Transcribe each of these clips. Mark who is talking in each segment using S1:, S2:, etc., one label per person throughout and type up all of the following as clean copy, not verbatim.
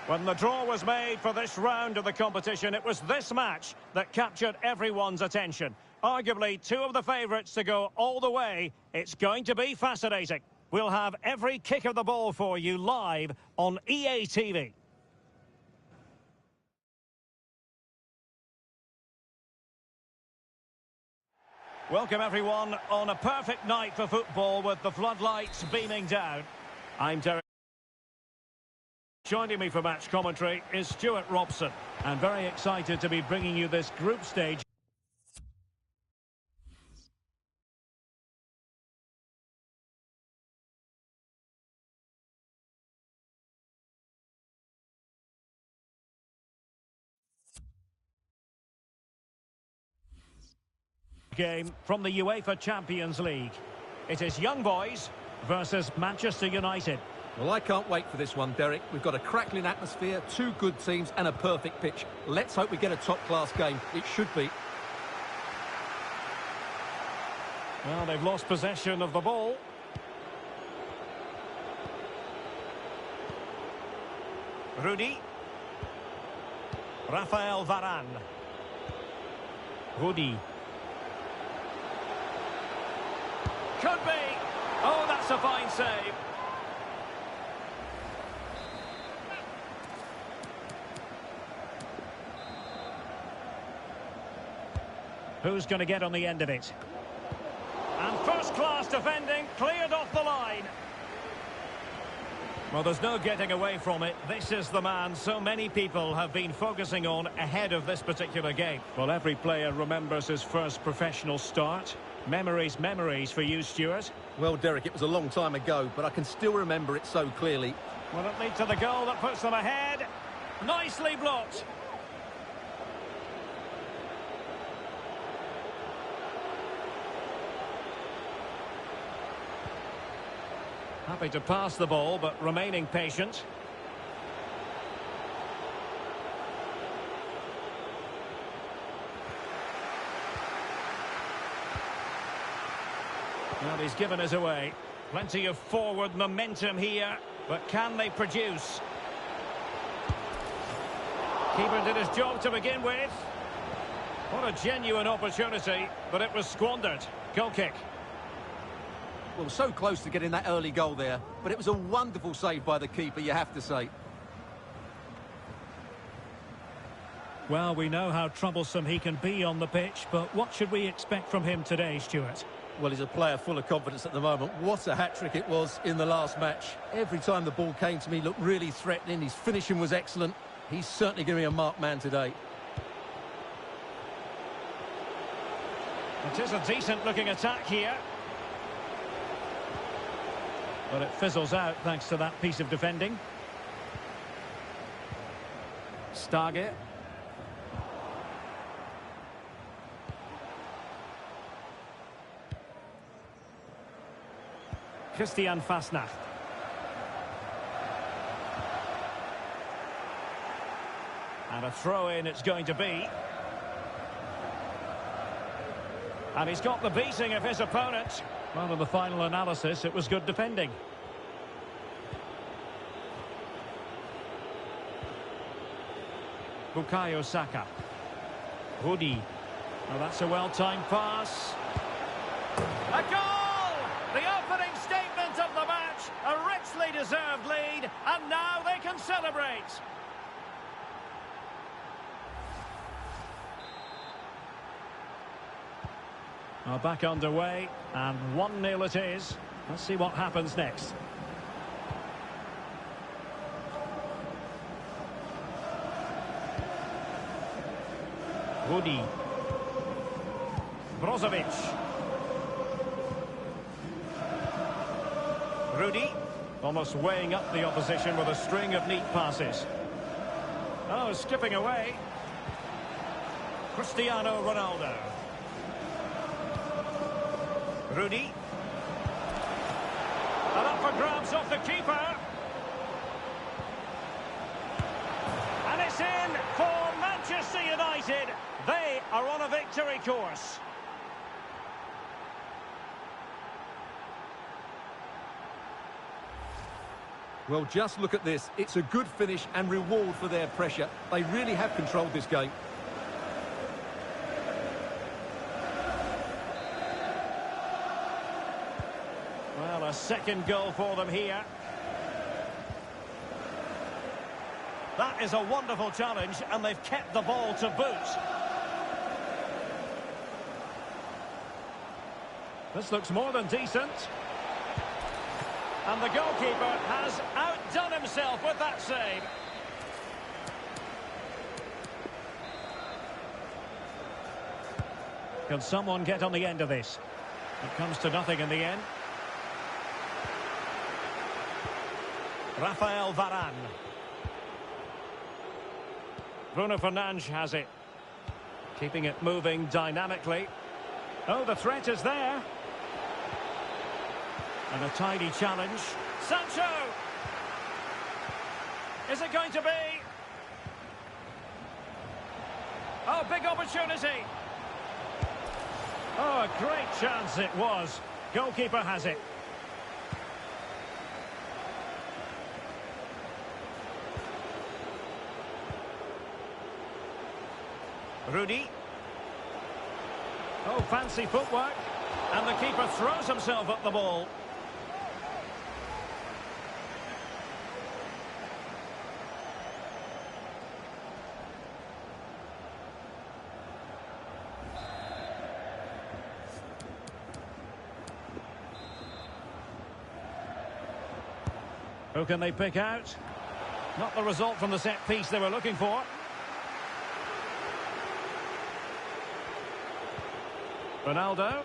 S1: When the draw was made for this round of the competition, it was this match that captured everyone's attention. Arguably two of the favourites to go all the way. It's going to be fascinating. We'll have every kick of the ball for you live on EA TV. Welcome everyone on a perfect night for football with the floodlights beaming down. I'm Derek. Joining me for match commentary is Stuart Robson. I'm very excited to be bringing you this group stage game from the UEFA Champions League. It is Young Boys versus Manchester United.
S2: Well, I can't wait for this one, Derek. We've got a crackling atmosphere, two good teams and a perfect pitch. Let's hope we get a top-class game. It should be.
S1: Well, they've lost possession of the ball. Rudy. Rafael Varane. Rudy. Could be. Oh, that's a fine save. Who's going to get on the end of it? And first-class defending, cleared off the line. Well, there's no getting away from it. This is the man so many people have been focusing on ahead of this particular game. Well, every player remembers his first professional start. Memories for you, Stuart.
S2: Well, Derek, it was a long time ago, but I can still remember it so clearly.
S1: Will it lead to the goal that puts them ahead? Nicely blocked. Happy to pass the ball, but remaining patient. Well, he's given us away. Plenty of forward momentum here, but can they produce? Keeper did his job to begin with. What a genuine opportunity, but it was squandered. Goal kick.
S2: Well, so close to getting that early goal there, but it was a wonderful save by the keeper, you have to say.
S1: Well, we know how troublesome he can be on the pitch, but what should we expect from him today, Stuart?
S2: Well, he's a player full of confidence at the moment. What a hat-trick it was in the last match. Every time the ball came to me, he looked really threatening. His finishing was excellent. He's certainly going to be a marked man today.
S1: It is a decent-looking attack here. But it fizzles out thanks to that piece of defending. Stage. Christian Fasnacht. And a throw-in it's going to be. And he's got the beating of his opponent. Well, in the final analysis, it was good defending. Bukayo Saka. Rudy. Well, that's a well-timed pass. A goal! The opening statement of the match. A richly deserved lead. And now they can celebrate. Well, back underway, and 1-0 it is. Let's see what happens next. Rudy. Brozovic. Rudy. Almost weighing up the opposition with a string of neat passes. Oh, skipping away. Cristiano Ronaldo. Rudy. And up for grabs off the keeper. And it's in for Manchester United. They are on a victory course.
S2: Well, just look at this. It's a good finish and reward for their pressure. They really have controlled this game.
S1: Well, a second goal for them here. That is a wonderful challenge, and they've kept the ball to boot. This looks more than decent. And the goalkeeper has outdone himself with that save. Can someone get on the end of this? It comes to nothing in the end. Rafael Varane. Bruno Fernandes has it. Keeping it moving dynamically. Oh, the threat is there. And a tidy challenge. Sancho! Is it going to be? Oh, big opportunity. Oh, a great chance it was. Goalkeeper has it. Rudy. Oh, fancy footwork. And the keeper throws himself at the ball. Who can they pick out? Not the result from the set piece they were looking for. Ronaldo.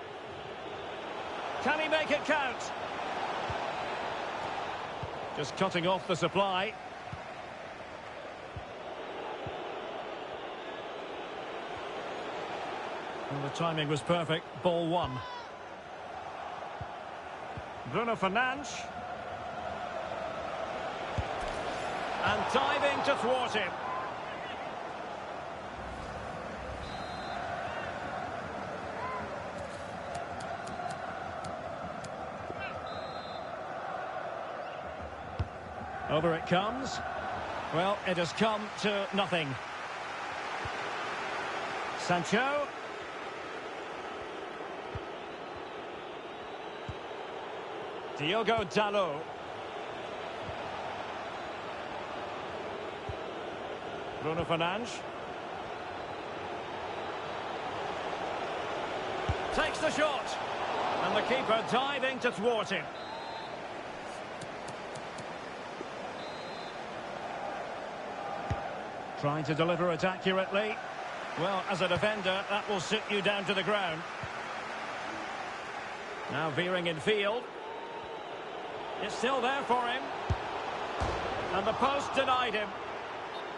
S1: Can he make it count? Just cutting off the supply. Well, the timing was perfect. Ball one. Bruno Fernandes. And diving to thwart him. Over it comes. Well, it has come to nothing. Sancho. Diogo Dalot. Bruno Fernandes. Takes the shot. And the keeper diving to thwart him. Trying to deliver it accurately. Well, as a defender, that will sit you down to the ground. Now veering in field. It's still there for him. And the post denied him.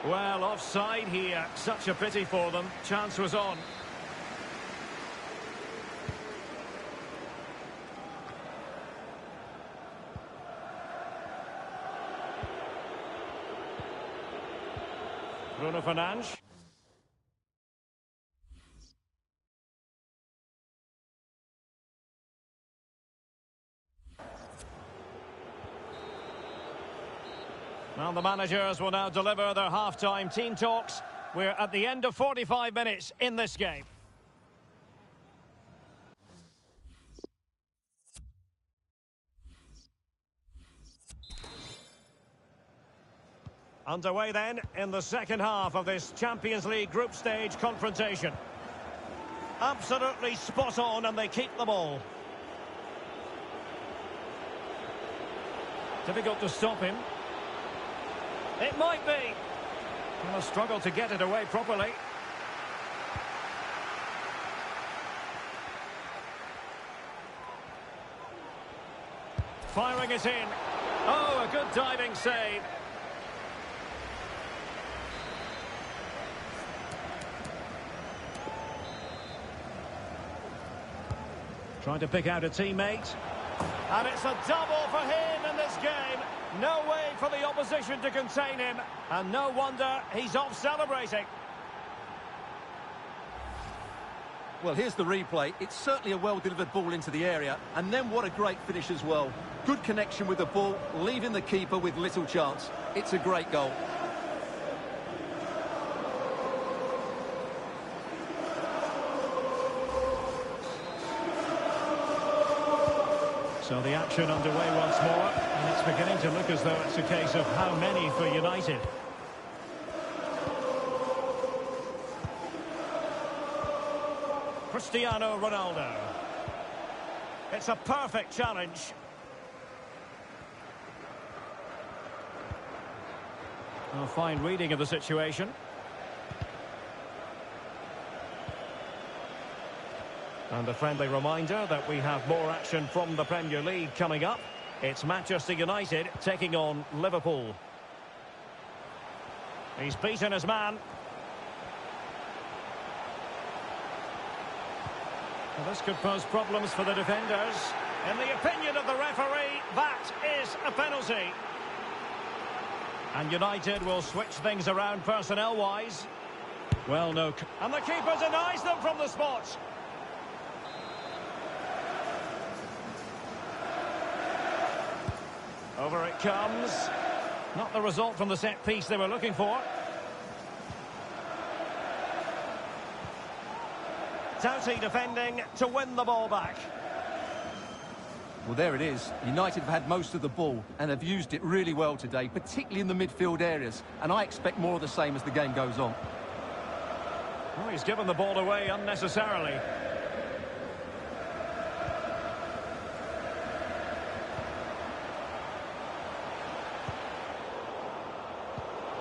S1: Well, offside here. Such a pity for them. Chance was on. Bruno Fernandes. Well, the managers will now deliver their half-time team talks. We're at the end of 45 minutes in this game. Underway then in the second half of this Champions League group stage confrontation. Absolutely spot on, and they keep the ball. Difficult to stop him. It might be. He'll struggle to get it away properly. Firing it in. Oh, a good diving save. Trying to pick out a teammate. And it's a double for him in this game. No way for the opposition to contain him. And no wonder he's off celebrating.
S2: Well, here's the replay. It's certainly a well-delivered ball into the area. And then what a great finish as well. Good connection with the ball, leaving the keeper with little chance. It's a great goal.
S1: So the action underway once more, and it's beginning to look as though it's a case of how many for United. Cristiano Ronaldo. It's a perfect challenge. A fine reading of the situation. And a friendly reminder that we have more action from the Premier League coming up. It's Manchester United taking on Liverpool. He's beaten his man. Well, this could pose problems for the defenders. In the opinion of the referee, that is a penalty. And United will switch things around personnel-wise. Well, no. And the keeper denies them from the spot. Over it comes. Not the result from the set piece they were looking for. Doughty defending to win the ball back.
S2: Well, there it is. United have had most of the ball and have used it really well today, particularly in the midfield areas. And I expect more of the same as the game goes on.
S1: Oh, he's given the ball away unnecessarily.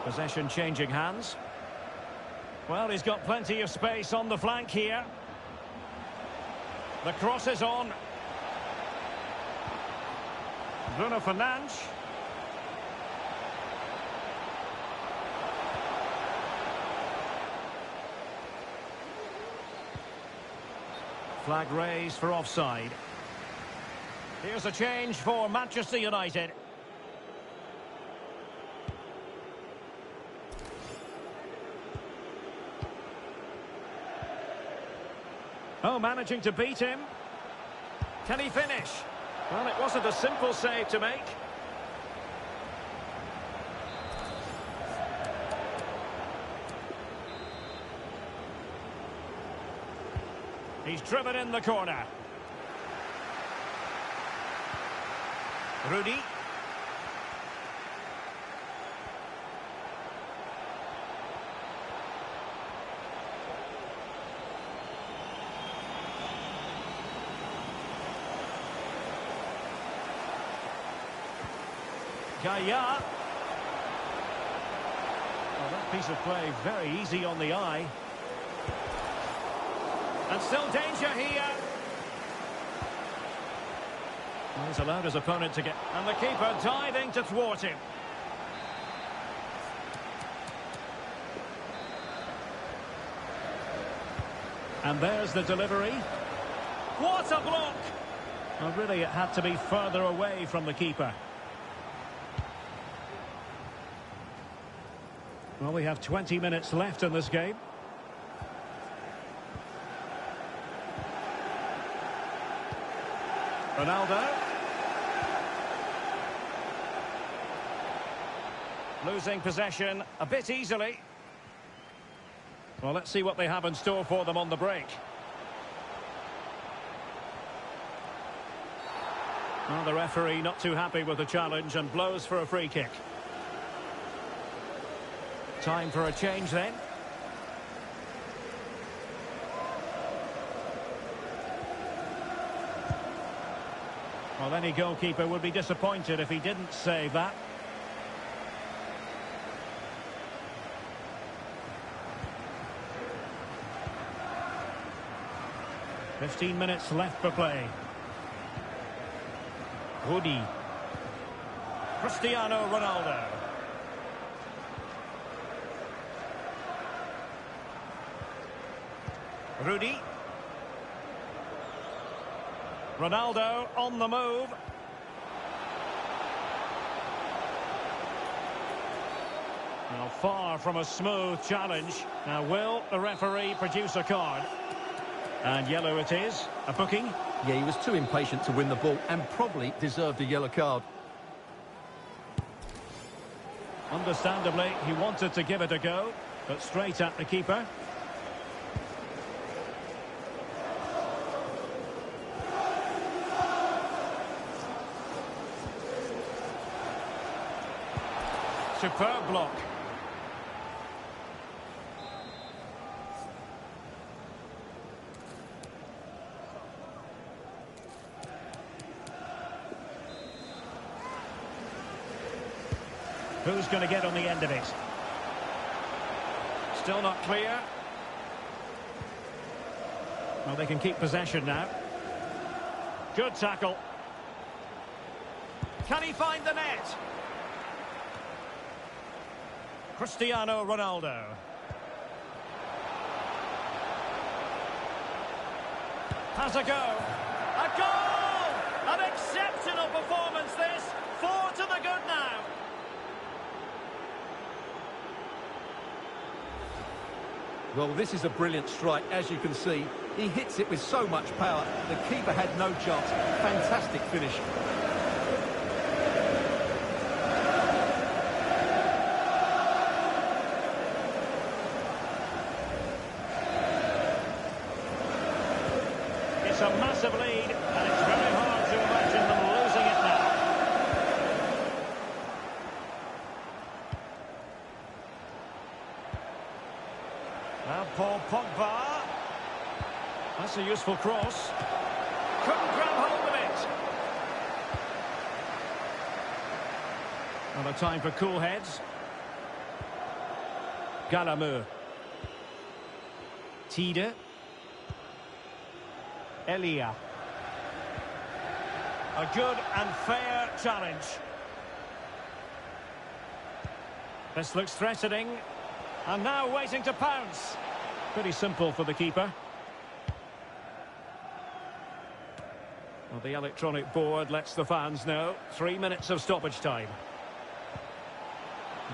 S1: Possession changing hands. Well, he's got plenty of space on the flank here. The cross is on. Bruno Fernandes. Flag raised for offside. Here's a change for Manchester United. Oh, managing to beat him. Can he finish? Well, it wasn't a simple save to make. He's driven in the corner. Rudy. Gaya. Well, that piece of play very easy on the eye. And still danger here. Well, he's allowed his opponent to get... And the keeper diving to thwart him. And there's the delivery. What a block! Well, really, it had to be further away from the keeper. Well, we have 20 minutes left in this game. Ronaldo. Losing possession a bit easily. Well, let's see what they have in store for them on the break. Well, the referee not too happy with the challenge and blows for a free kick. Time for a change then. Well, any goalkeeper would be disappointed if he didn't save that. "15 minutes left for play. Rudy. Cristiano Ronaldo. Rudy. Ronaldo on the move. Now, far from a smooth challenge. Now, will the referee produce a card? And yellow it is. A booking.
S2: Yeah, he was too impatient to win the ball and probably deserved a yellow card.
S1: Understandably, he wanted to give it a go, but straight at the keeper. Superb block. Who's going to get on the end of it? Still not clear. Well, they can keep possession now. Good tackle. Can he find the net? Cristiano Ronaldo. Has a go. A goal! An exceptional performance this. 4 to the good now.
S2: Well, this is a brilliant strike, as you can see. He hits it with so much power. The keeper had no chance. Fantastic finish.
S1: It's a massive lead, and it's very hard to imagine them losing it now. Now Paul Pogba. That's a useful cross. Couldn't grab hold of it. Another time for cool heads. Galamur. Tide. Elia. A good and fair challenge. This looks threatening. And now waiting to pounce. Pretty simple for the keeper. Well, the electronic board lets the fans know. 3 minutes of stoppage time.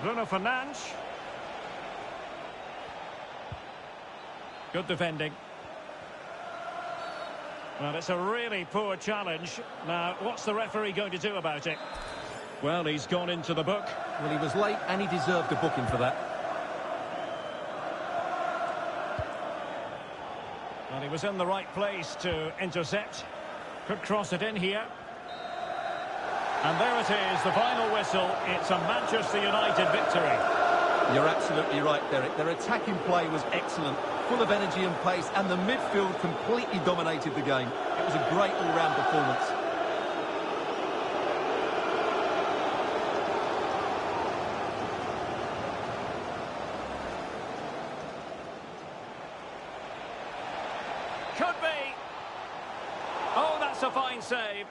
S1: Bruno Fernandes. Good defending. Well, it's a really poor challenge. Now, what's the referee going to do about it? Well, he's gone into the book.
S2: Well, he was late and he deserved a booking for that.
S1: Well, he was in the right place to intercept. Could cross it in here. And there it is, the final whistle. It's a Manchester United victory.
S2: You're absolutely right, Derek. Their attacking play was excellent, full of energy and pace, and the midfield completely dominated the game. It was a great all-round performance.
S1: Could be. Oh, that's a fine save.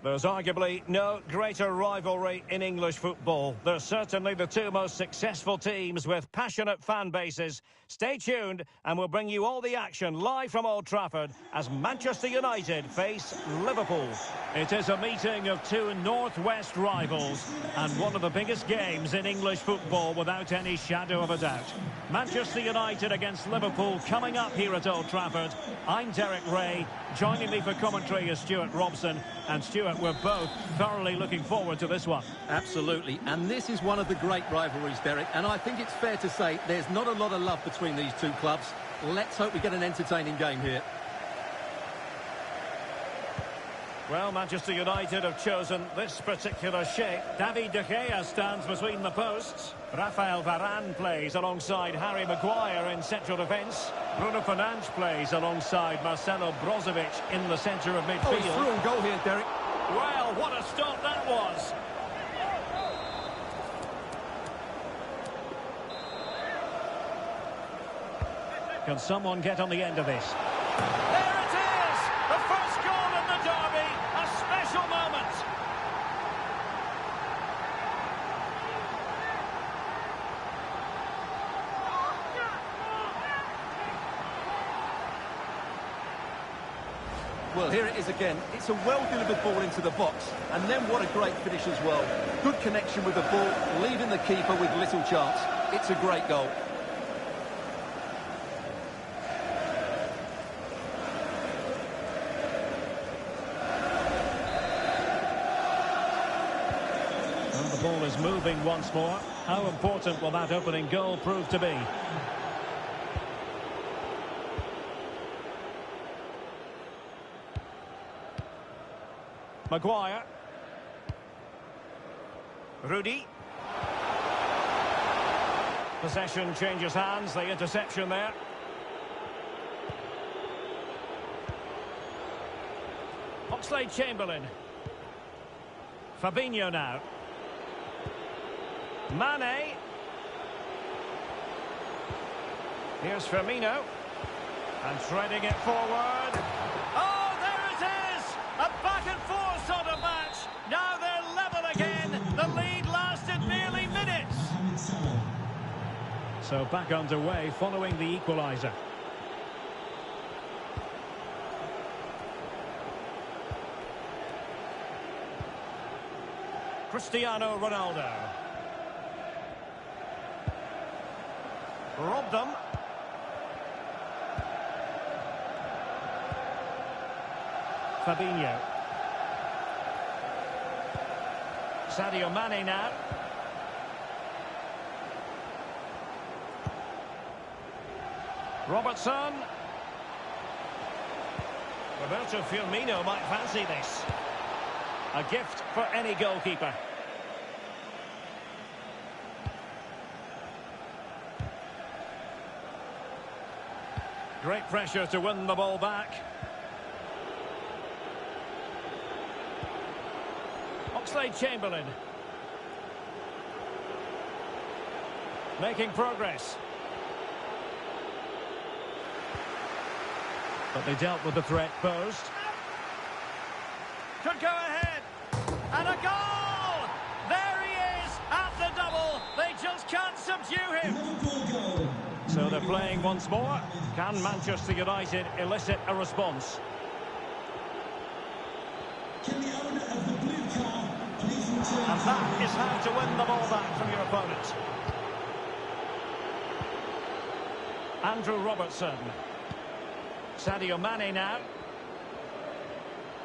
S1: There's arguably no greater rivalry in English football. They're certainly the two most successful teams with passionate fan bases. Stay tuned and we'll bring you all the action live from Old Trafford as Manchester United face Liverpool. It is a meeting of two northwest rivals and one of the biggest games in English football without any shadow of a doubt. Manchester United against Liverpool coming up here at Old Trafford. I'm Derek Ray. Joining me for commentary is Stuart Robson. And Stuart, we're both thoroughly looking forward to this one.
S2: Absolutely, and this is one of the great rivalries, Derek, and I think it's fair to say there's not a lot of love between these two clubs. Let's hope we get an entertaining game here.
S1: Well, Manchester United have chosen this particular shape. David De Gea stands between the posts. Rafael Varane plays alongside Harry Maguire in central defence. Bruno Fernandes plays alongside Marcelo Brozovic in the centre of midfield.
S2: Oh, he's through on goal here, Derek.
S1: Well, what a stop that was. Can someone get on the end of this? There it is! The first goal in the derby. A special moment.
S2: Well, here it is again. It's a well-delivered ball into the box. And then what a great finish as well. Good connection with the ball, leaving the keeper with little chance. It's a great goal.
S1: And the ball is moving once more. How important will that opening goal prove to be? Maguire. Rudy. Possession changes hands, the interception there. Oxlade-Chamberlain. Fabinho now. Mane. Here's Firmino. And threading it forward. Oh, there it is! A back-and-forth sort of match. Now they're level again. The lead lasted nearly minutes. So back underway following the equaliser. Cristiano Ronaldo. Robbed them. Fabinho. Sadio Mane now. Robertson. Roberto Firmino might fancy this. A gift for any goalkeeper. Great pressure to win the ball back. Oxlade-Chamberlain. Making progress. But they dealt with the threat posed. Could go ahead. And a goal! There he is at the double. They just can't subdue him. So they're playing once more. Can Manchester United elicit a response? And that is how to win the ball back from your opponent. Andrew Robertson. Sadio Mane now.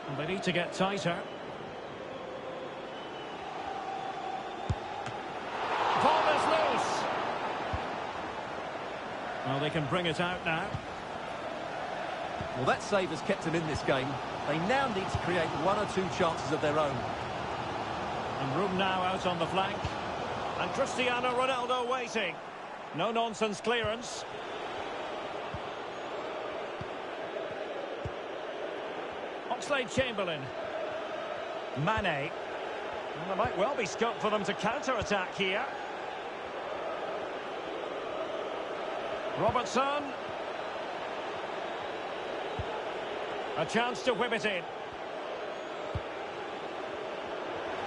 S1: And they need to get tighter. Ball is loose. Well, they can bring it out now.
S2: Well, that save has kept them in this game. They now need to create one or two chances of their own.
S1: And room now out on the flank. And Cristiano Ronaldo waiting. No-nonsense clearance. Oxlade-Chamberlain. Mane. Well, there might well be scope for them to counter-attack here. Robertson. A chance to whip it in.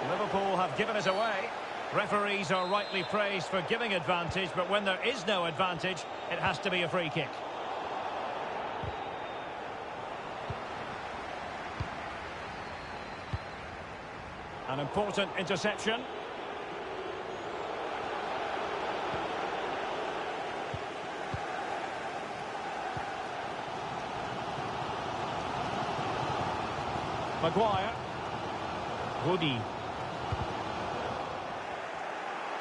S1: Liverpool have given it away. Referees are rightly praised for giving advantage, but when there is no advantage, it has to be a free kick. An important interception. Maguire. Woody.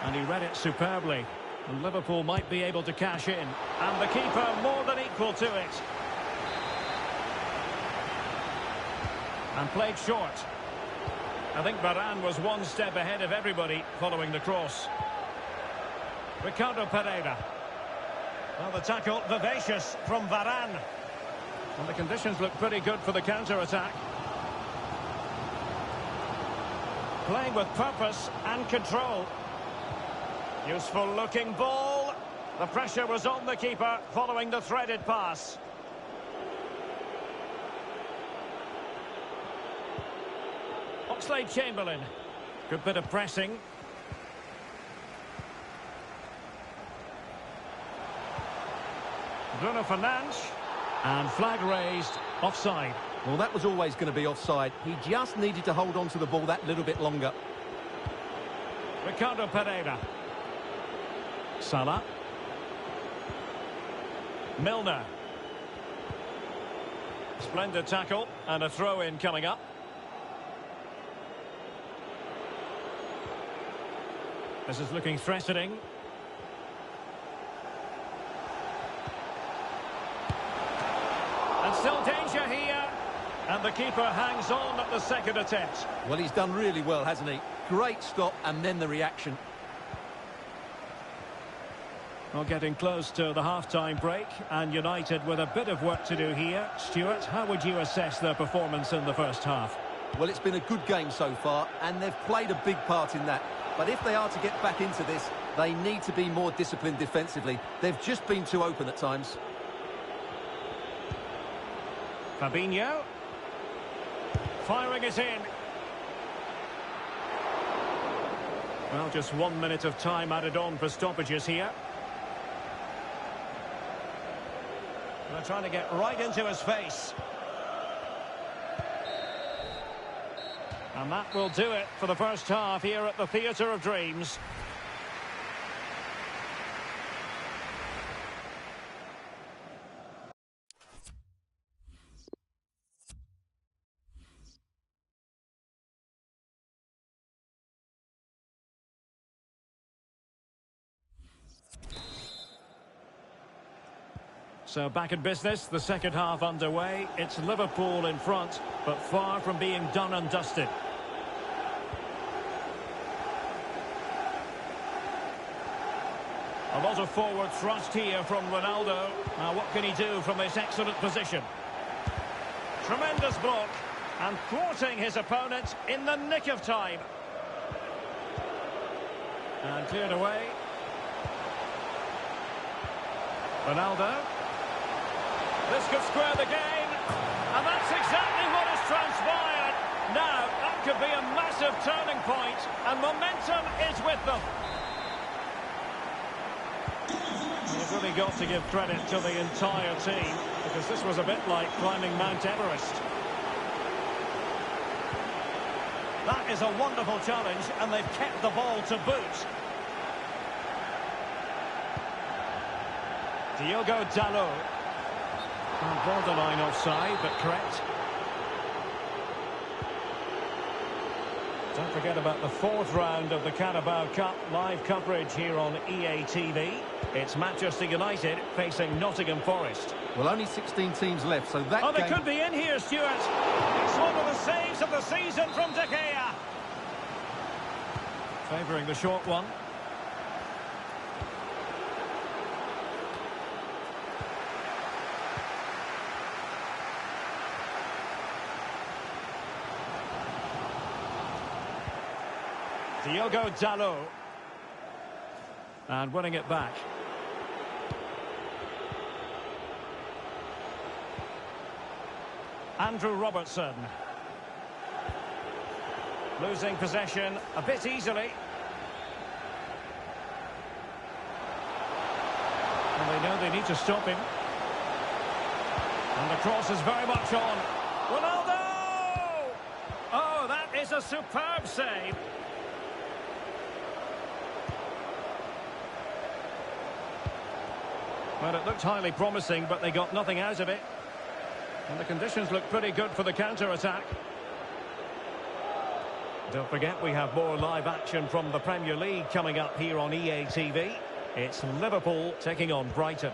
S1: And he read it superbly. And Liverpool might be able to cash in. And the keeper more than equal to it. And played short. I think Varane was one step ahead of everybody following the cross. Ricardo Pereira. Well, the tackle vivacious from Varane. And the conditions look pretty good for the counter-attack. Playing with purpose and control. Useful looking ball. The pressure was on the keeper following the threaded pass. Oxlade-Chamberlain. Good bit of pressing. Bruno Fernandes. And flag raised. Offside.
S2: Well, that was always going to be offside. He just needed to hold on to the ball that little bit longer.
S1: Ricardo Pereira. Salah. Milner. Splendid tackle and a throw-in coming up. This is looking threatening. And still danger here. And the keeper hangs on at the second attempt.
S2: Well, he's done really well, hasn't he? Great stop and then the reaction.
S1: Well, getting close to the half-time break, and United with a bit of work to do here. Stuart, how would you assess their performance in the first half?
S2: Well, it's been a good game so far, and they've played a big part in that. But if they are to get back into this, they need to be more disciplined defensively. They've just been too open at times.
S1: Fabinho. Firing it in. Well, just 1 minute of time added on for stoppages here. They're trying to get right into his face. And that will do it for the first half here at the Theatre of Dreams. So back in business, the second half underway. It's Liverpool in front, but far from being done and dusted. A lot of forward thrust here from Ronaldo. Now what can he do from this excellent position? Tremendous block, and thwarting his opponent in the nick of time. And cleared away. Ronaldo. This could square the game, and that's exactly what has transpired. Now, that could be a massive turning point, and momentum is with them. You've really got to give credit to the entire team, because this was a bit like climbing Mount Everest. That is a wonderful challenge, and they've kept the ball to boot. Diogo Dalot. Borderline offside, but correct. Don't forget about the fourth round of the Carabao Cup, live coverage here on EA TV. It's Manchester United facing Nottingham Forest.
S2: Well, only 16 teams left, so that
S1: they could be in here, Stuart. It's one of the saves of the season from De Gea. Favouring the short one. Diogo Dalot. And winning it back. Andrew Robertson. Losing possession a bit easily. And they know they need to stop him. And the cross is very much on. Ronaldo! Oh, that is a superb save. Well, it looked highly promising, but they got nothing out of it. And the conditions look pretty good for the counter-attack. Don't forget, we have more live action from the Premier League coming up here on EA TV. It's Liverpool taking on Brighton.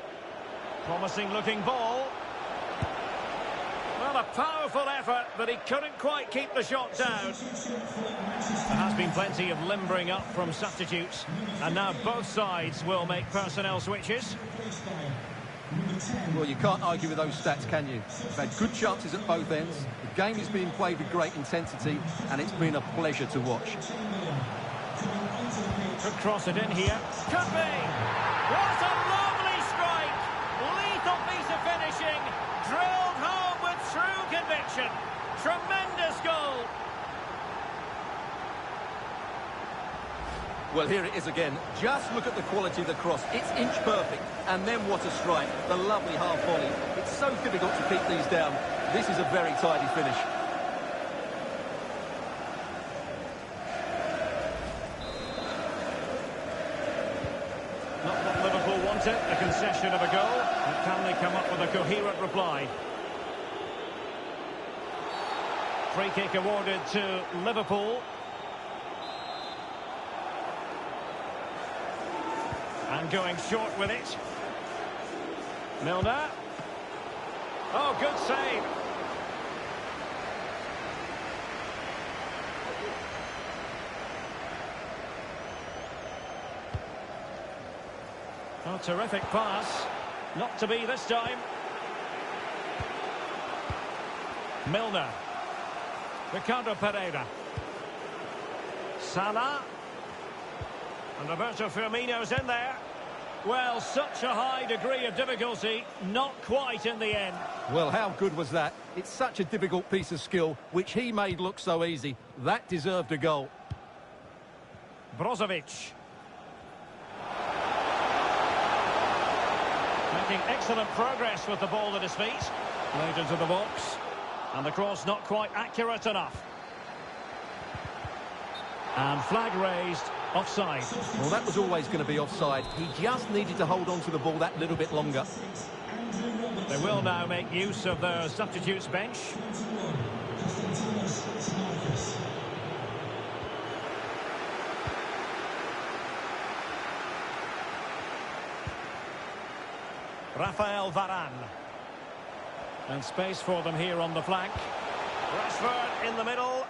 S1: Promising-looking ball. Well, a powerful effort, but he couldn't quite keep the shot down. There has been plenty of limbering up from substitutes, and now both sides will make personnel switches.
S2: Well, you can't argue with those stats, can you? They've had good chances at both ends. The game is being played with great intensity, and it's been a pleasure to watch.
S1: Could cross it in here. Could be! What a lovely strike! Lethal piece of finishing. Drilled home with true conviction. Tremendous goal.
S2: Well, here it is again. Just look at the quality of the cross. It's inch perfect. And then what a strike. The lovely half volley. It's so difficult to keep these down. This is a very tidy finish.
S1: Not what Liverpool wanted, a concession of a goal. And can they come up with a coherent reply? Free kick awarded to Liverpool. And going short with it. Milner. Oh, good save. Oh, terrific pass. Not to be this time. Milner. Ricardo Pereira. Salah. And Roberto Firmino's in there. Well, such a high degree of difficulty, not quite in the end.
S2: Well, how good was that? It's such a difficult piece of skill, which he made look so easy. That deserved a goal.
S1: Brozovic. Making excellent progress with the ball at his feet. Laid into the box. And the cross not quite accurate enough. And flag raised. Offside.
S2: Well, that was always going to be offside. He just needed to hold on to the ball that little bit longer.
S1: They will now make use of their substitutes bench. Rafael Varane. And space for them here on the flank. Rashford in the middle.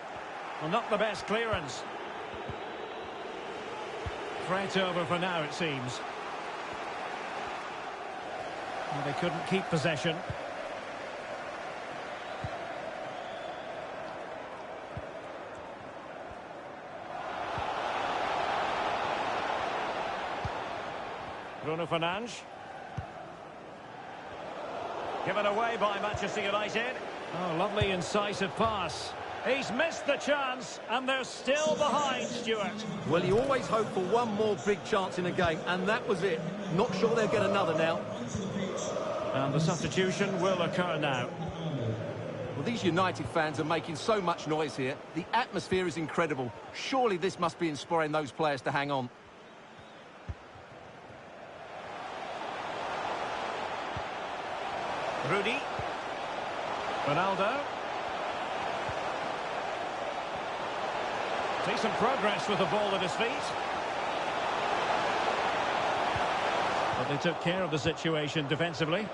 S1: Well, not the best clearance. Threat over for now, it seems. Well, they couldn't keep possession. Bruno Fernandes. Given away by Manchester United. Oh, lovely incisive pass. He's missed the chance, and they're still behind, Stuart.
S2: Well, you always hope for one more big chance in a game, and that was it. Not sure they'll get another now.
S1: And the substitution will occur now.
S2: Well, these United fans are making so much noise here. The atmosphere is incredible. Surely this must be inspiring those players to hang on.
S1: Rudy. Ronaldo. Decent progress with the ball at his feet. But they took care of the situation defensively.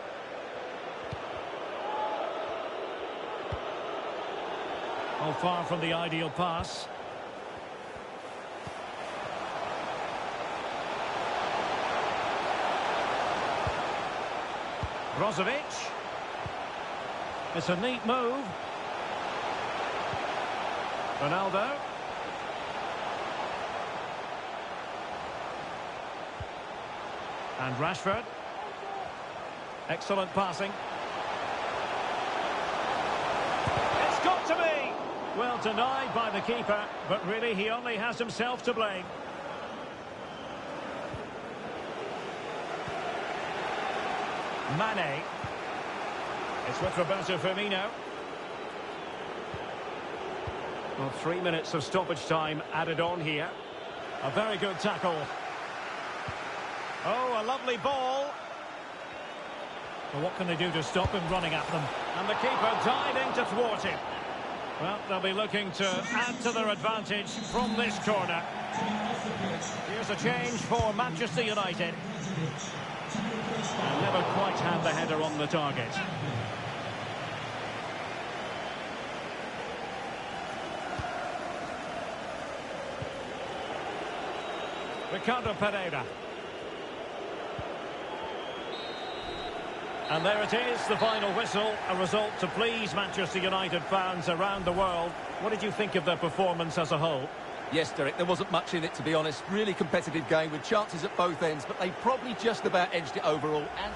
S1: Oh, far from the ideal pass. Brozovic. It's a neat move. Ronaldo. And Rashford. Excellent passing. It's got to be! Well, denied by the keeper, but really he only has himself to blame. Mane. It's with Roberto Firmino. Well, 3 minutes of stoppage time added on here. A very good tackle. Oh, a lovely ball. Well, what can they do to stop him running at them? And the keeper diving to thwart him. Well, they'll be looking to add to their advantage from this corner. Here's a change for Manchester United. And never quite had the header on the target. Ricardo Pereira. And there it is, the final whistle, a result to please Manchester United fans around the world. What did you think of their performance as a whole?
S2: Yes, Derek, there wasn't much in it, to be honest. Really competitive game with chances at both ends, but they probably just about edged it overall. And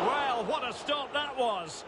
S1: well, what a stop that was!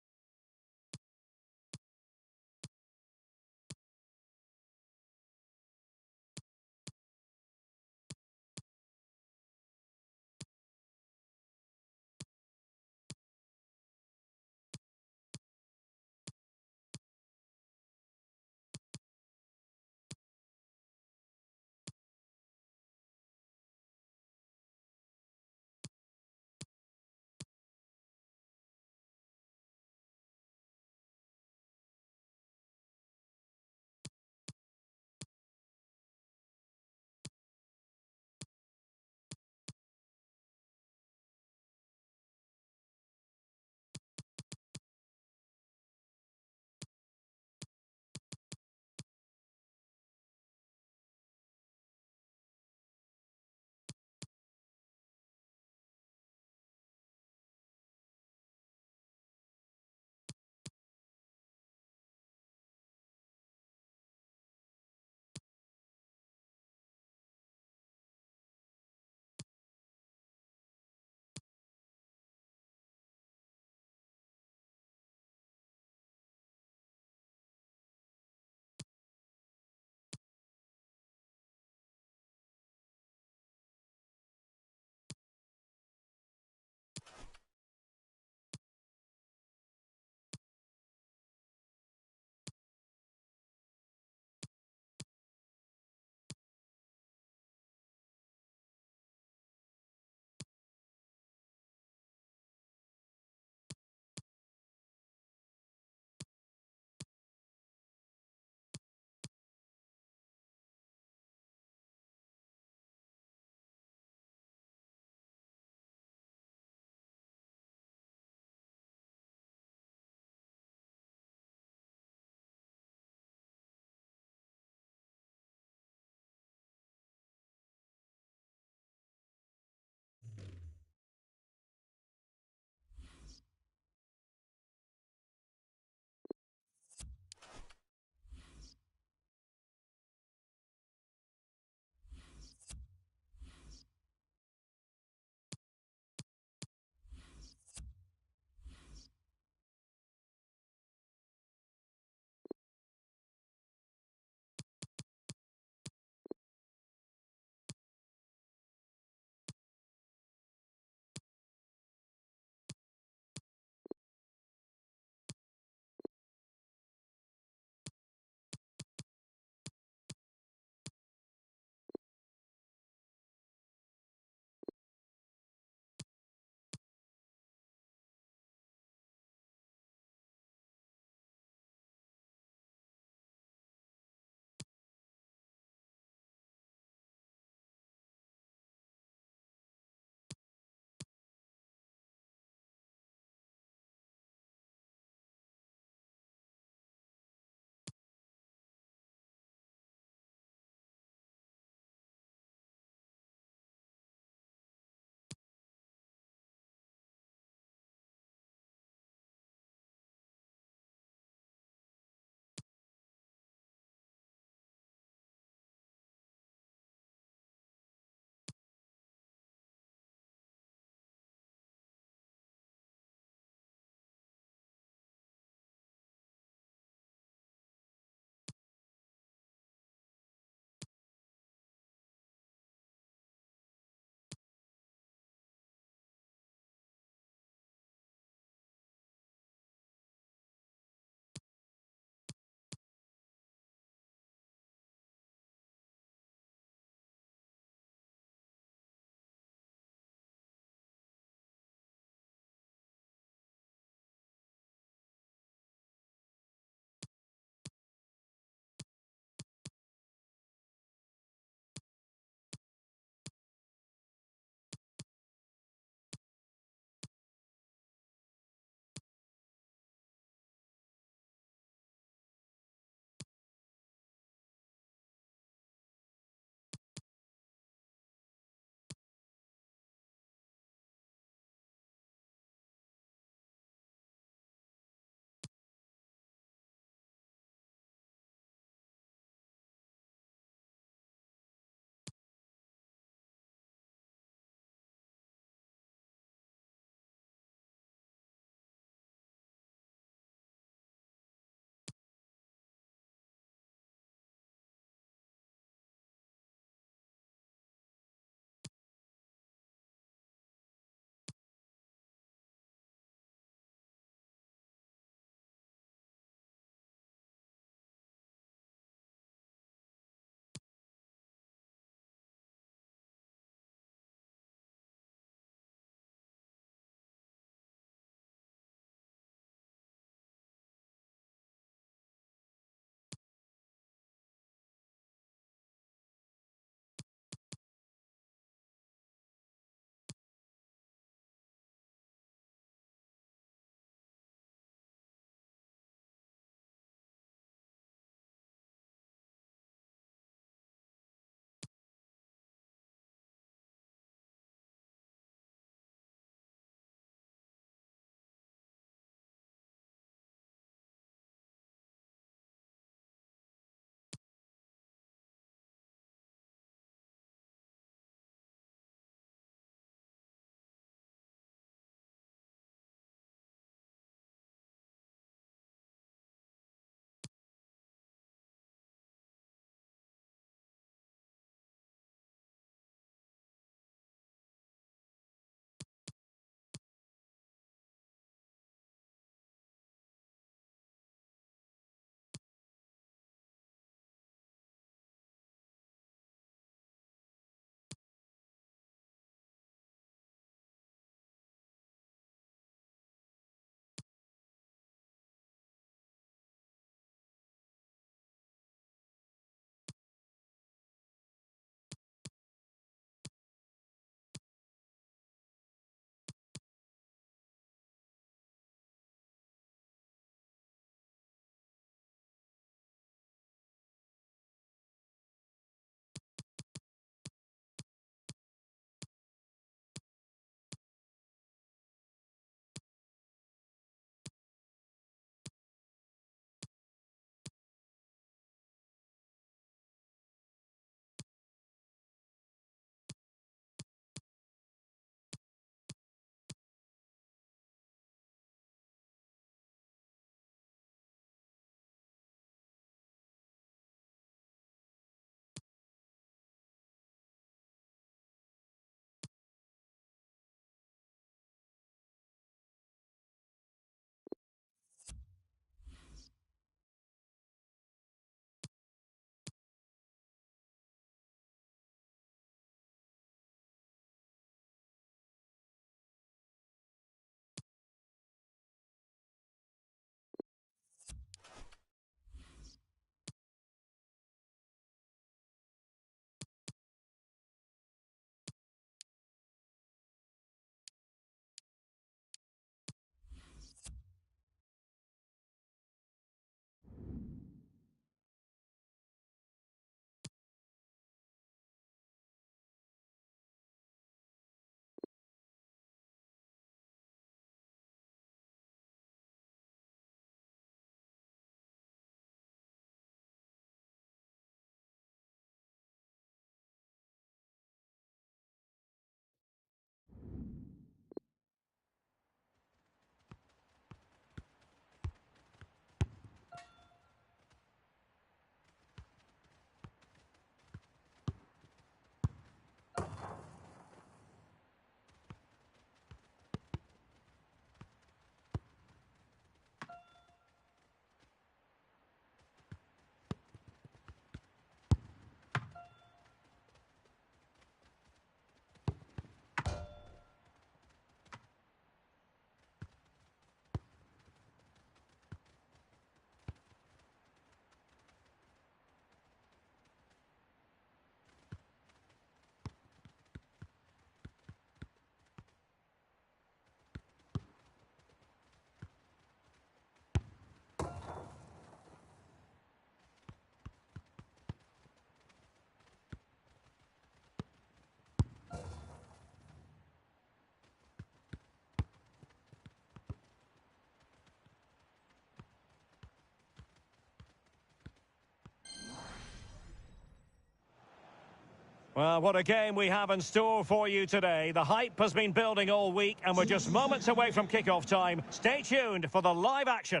S1: Well, what a game we have in store for you today. The hype has been building all week and we're just moments away from kick-off time. Stay tuned for the live action.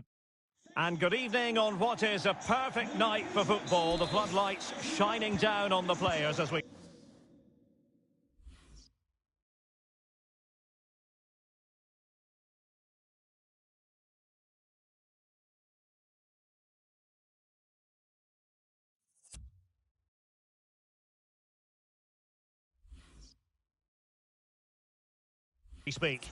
S1: And good evening on what is a perfect night for football. The floodlights shining down on the players as we speak.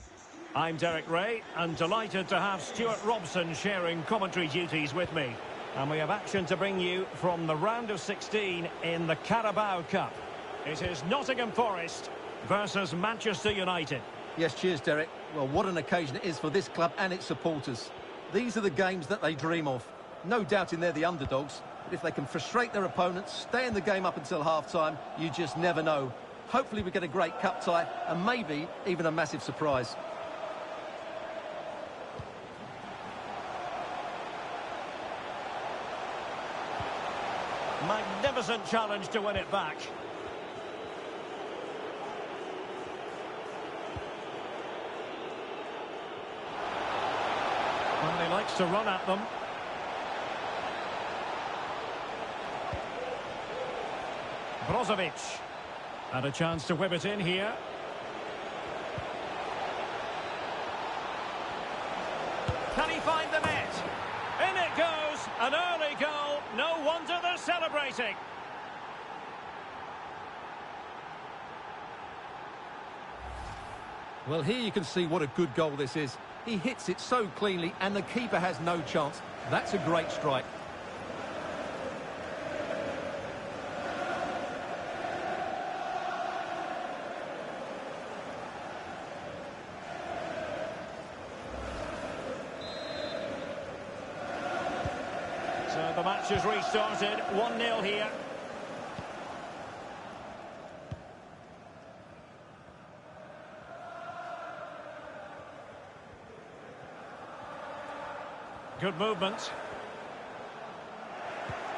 S1: I'm Derek Ray and delighted to have Stuart Robson sharing commentary duties with me. And we have action to bring you from the round of 16 in the Carabao Cup. It is Nottingham Forest versus Manchester United.
S2: Yes, cheers, Derek. Well, what an occasion it is for this club and its supporters. These are the games that they dream of. No doubting they're the underdogs, but if they can frustrate their opponents, stay in the game up until half-time, you just never know. Hopefully we get a great cup tie and maybe even a massive surprise.
S1: Magnificent challenge to win it back. Well, he likes to run at them. Brozovic. And a chance to whip it in here. Can he find the net? In it goes! An early goal. No wonder they're celebrating.
S2: Well, here you can see what a good goal this is. He hits it so cleanly and the keeper has no chance. That's a great strike.
S1: So the match has restarted. 1-0 here. Good movement.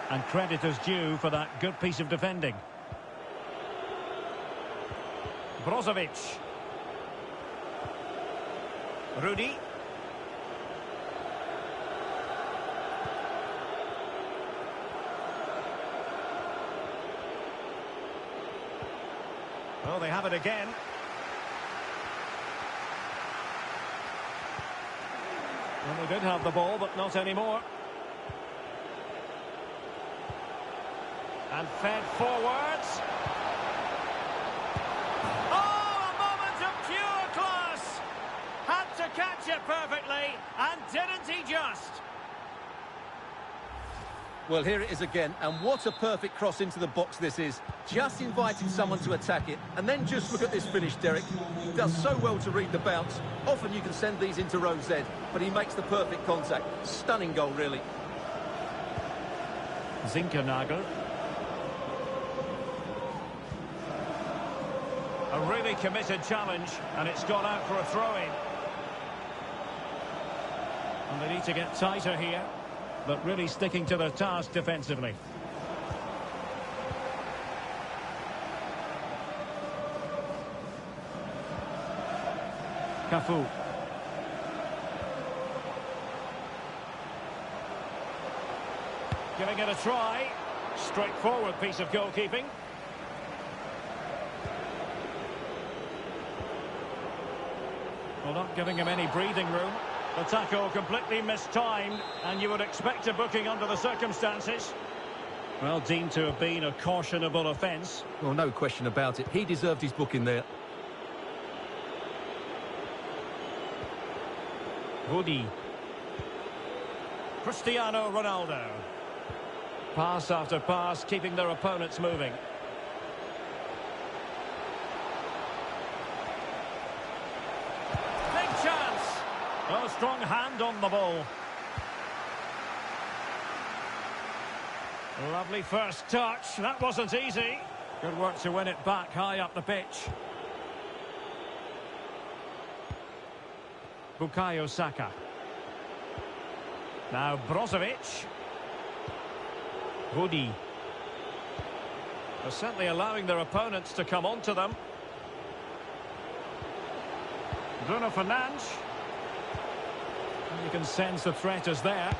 S1: And credit is due for that good piece of defending. Brozovic. Rudy. Oh, they have it again. Well, they did have the ball, but not anymore. And fed forwards. Oh, a moment of pure class! Had to catch it perfectly, and didn't he just?
S2: Well, here it is again, and what a perfect cross into the box this is. Just inviting someone to attack it, and then just look at this finish, Derek. He does so well to read the bounce. Often you can send these into row Z, but he makes the perfect contact. Stunning goal, really.
S1: Zinkernagel. A really committed challenge, and it's gone out for a throw-in. And they need to get tighter here, but really sticking to their task defensively. Cafu. Giving it a try. Straightforward piece of goalkeeping. Well, not giving him any breathing room. The tackle completely mistimed, and you would expect a booking under the circumstances. Well, deemed to have been a cautionable offence.
S2: Well, no question about it. He deserved his booking there.
S1: Woody. Cristiano Ronaldo. Pass after pass, keeping their opponents moving. Big chance. Oh, strong hand on the ball. Lovely first touch. That wasn't easy. Good work to win it back high up the pitch. Bukayo Saka. Now Brozovic. Woody. They're certainly allowing their opponents to come onto them. Bruno Fernandes. You can sense the threat is there.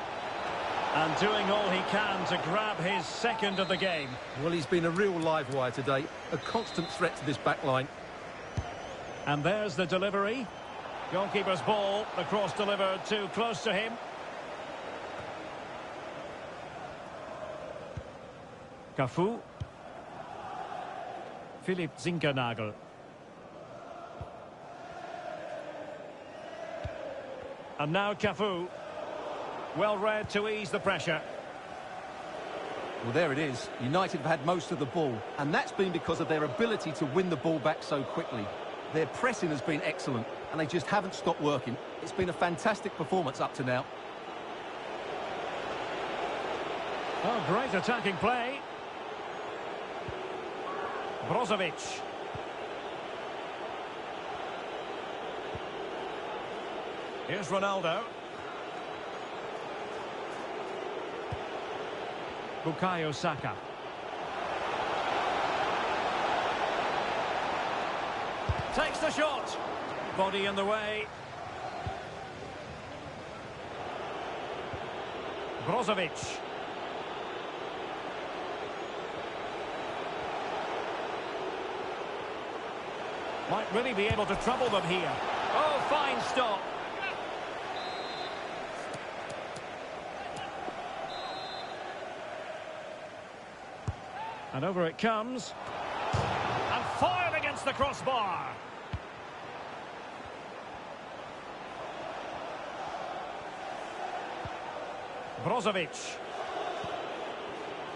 S1: And doing all he can to grab his second of the game.
S2: Well, he's been a real live wire today. A constant threat to this back line.
S1: And there's the delivery. Goalkeeper's ball. The cross delivered too close to him. Cafu. Philipp Zinkernagel. And now Cafu. Well read to ease the pressure.
S2: Well, there it is. United have had most of the ball, and that's been because of their ability to win the ball back so quickly. Their pressing has been excellent, and they just haven't stopped working. It's been a fantastic performance up to now.
S1: Oh, great attacking play. Brozovic. Here's Ronaldo. Bukayo Saka. Takes the shot. Body in the way. Brozovic. Might really be able to trouble them here. Oh, fine stop. And over it comes. And fired against the crossbar. Brozovic.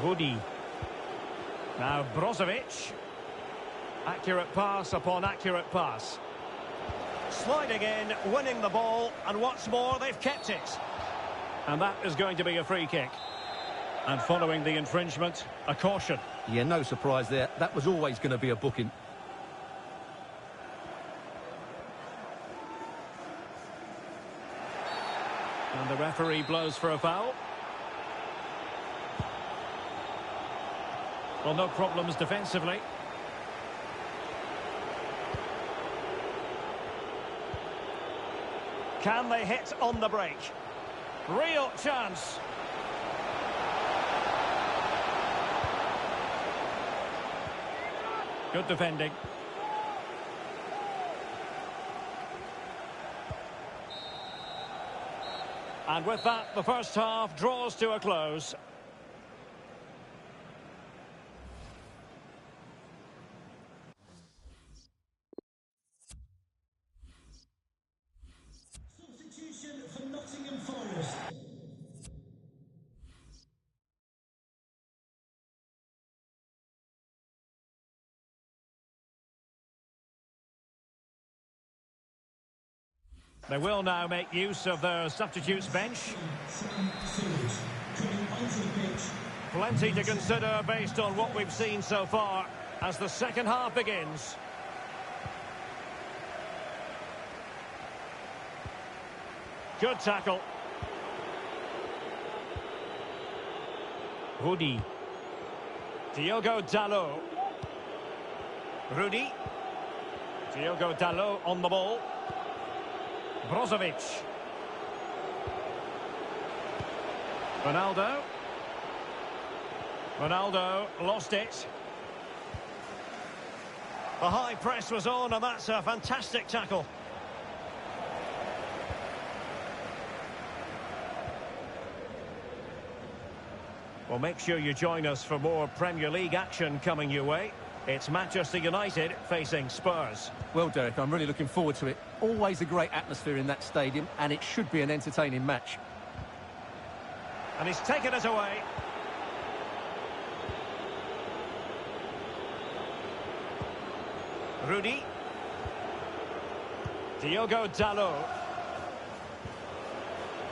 S1: Rudi. Now Brozovic. Accurate pass upon accurate pass. Sliding in, winning the ball, and what's more, they've kept it. And that is going to be a free kick. And following the infringement, a caution.
S2: Yeah, no surprise there. That was always going to be a booking.
S1: And the referee blows for a foul. Well, no problems defensively. Can they hit on the break? Real chance. Good defending. And with that, the first half draws to a close.
S3: Substitution for Nottingham Forest.
S1: They will now make use of their substitutes bench. Plenty to consider based on what we've seen so far as the second half begins. Good tackle. Rudi. Diogo Dalot. Rudi. Diogo Dalot on the ball. Brozovic. Ronaldo. Ronaldo lost it. The high press was on, and that's a fantastic tackle. Well, make sure you join us for more Premier League action coming your way. It's Manchester United facing Spurs.
S2: Well, Derek, I'm really looking forward to it. Always a great atmosphere in that stadium, and it should be an entertaining match.
S1: And he's taken it away. Rudi. Diogo Dalot.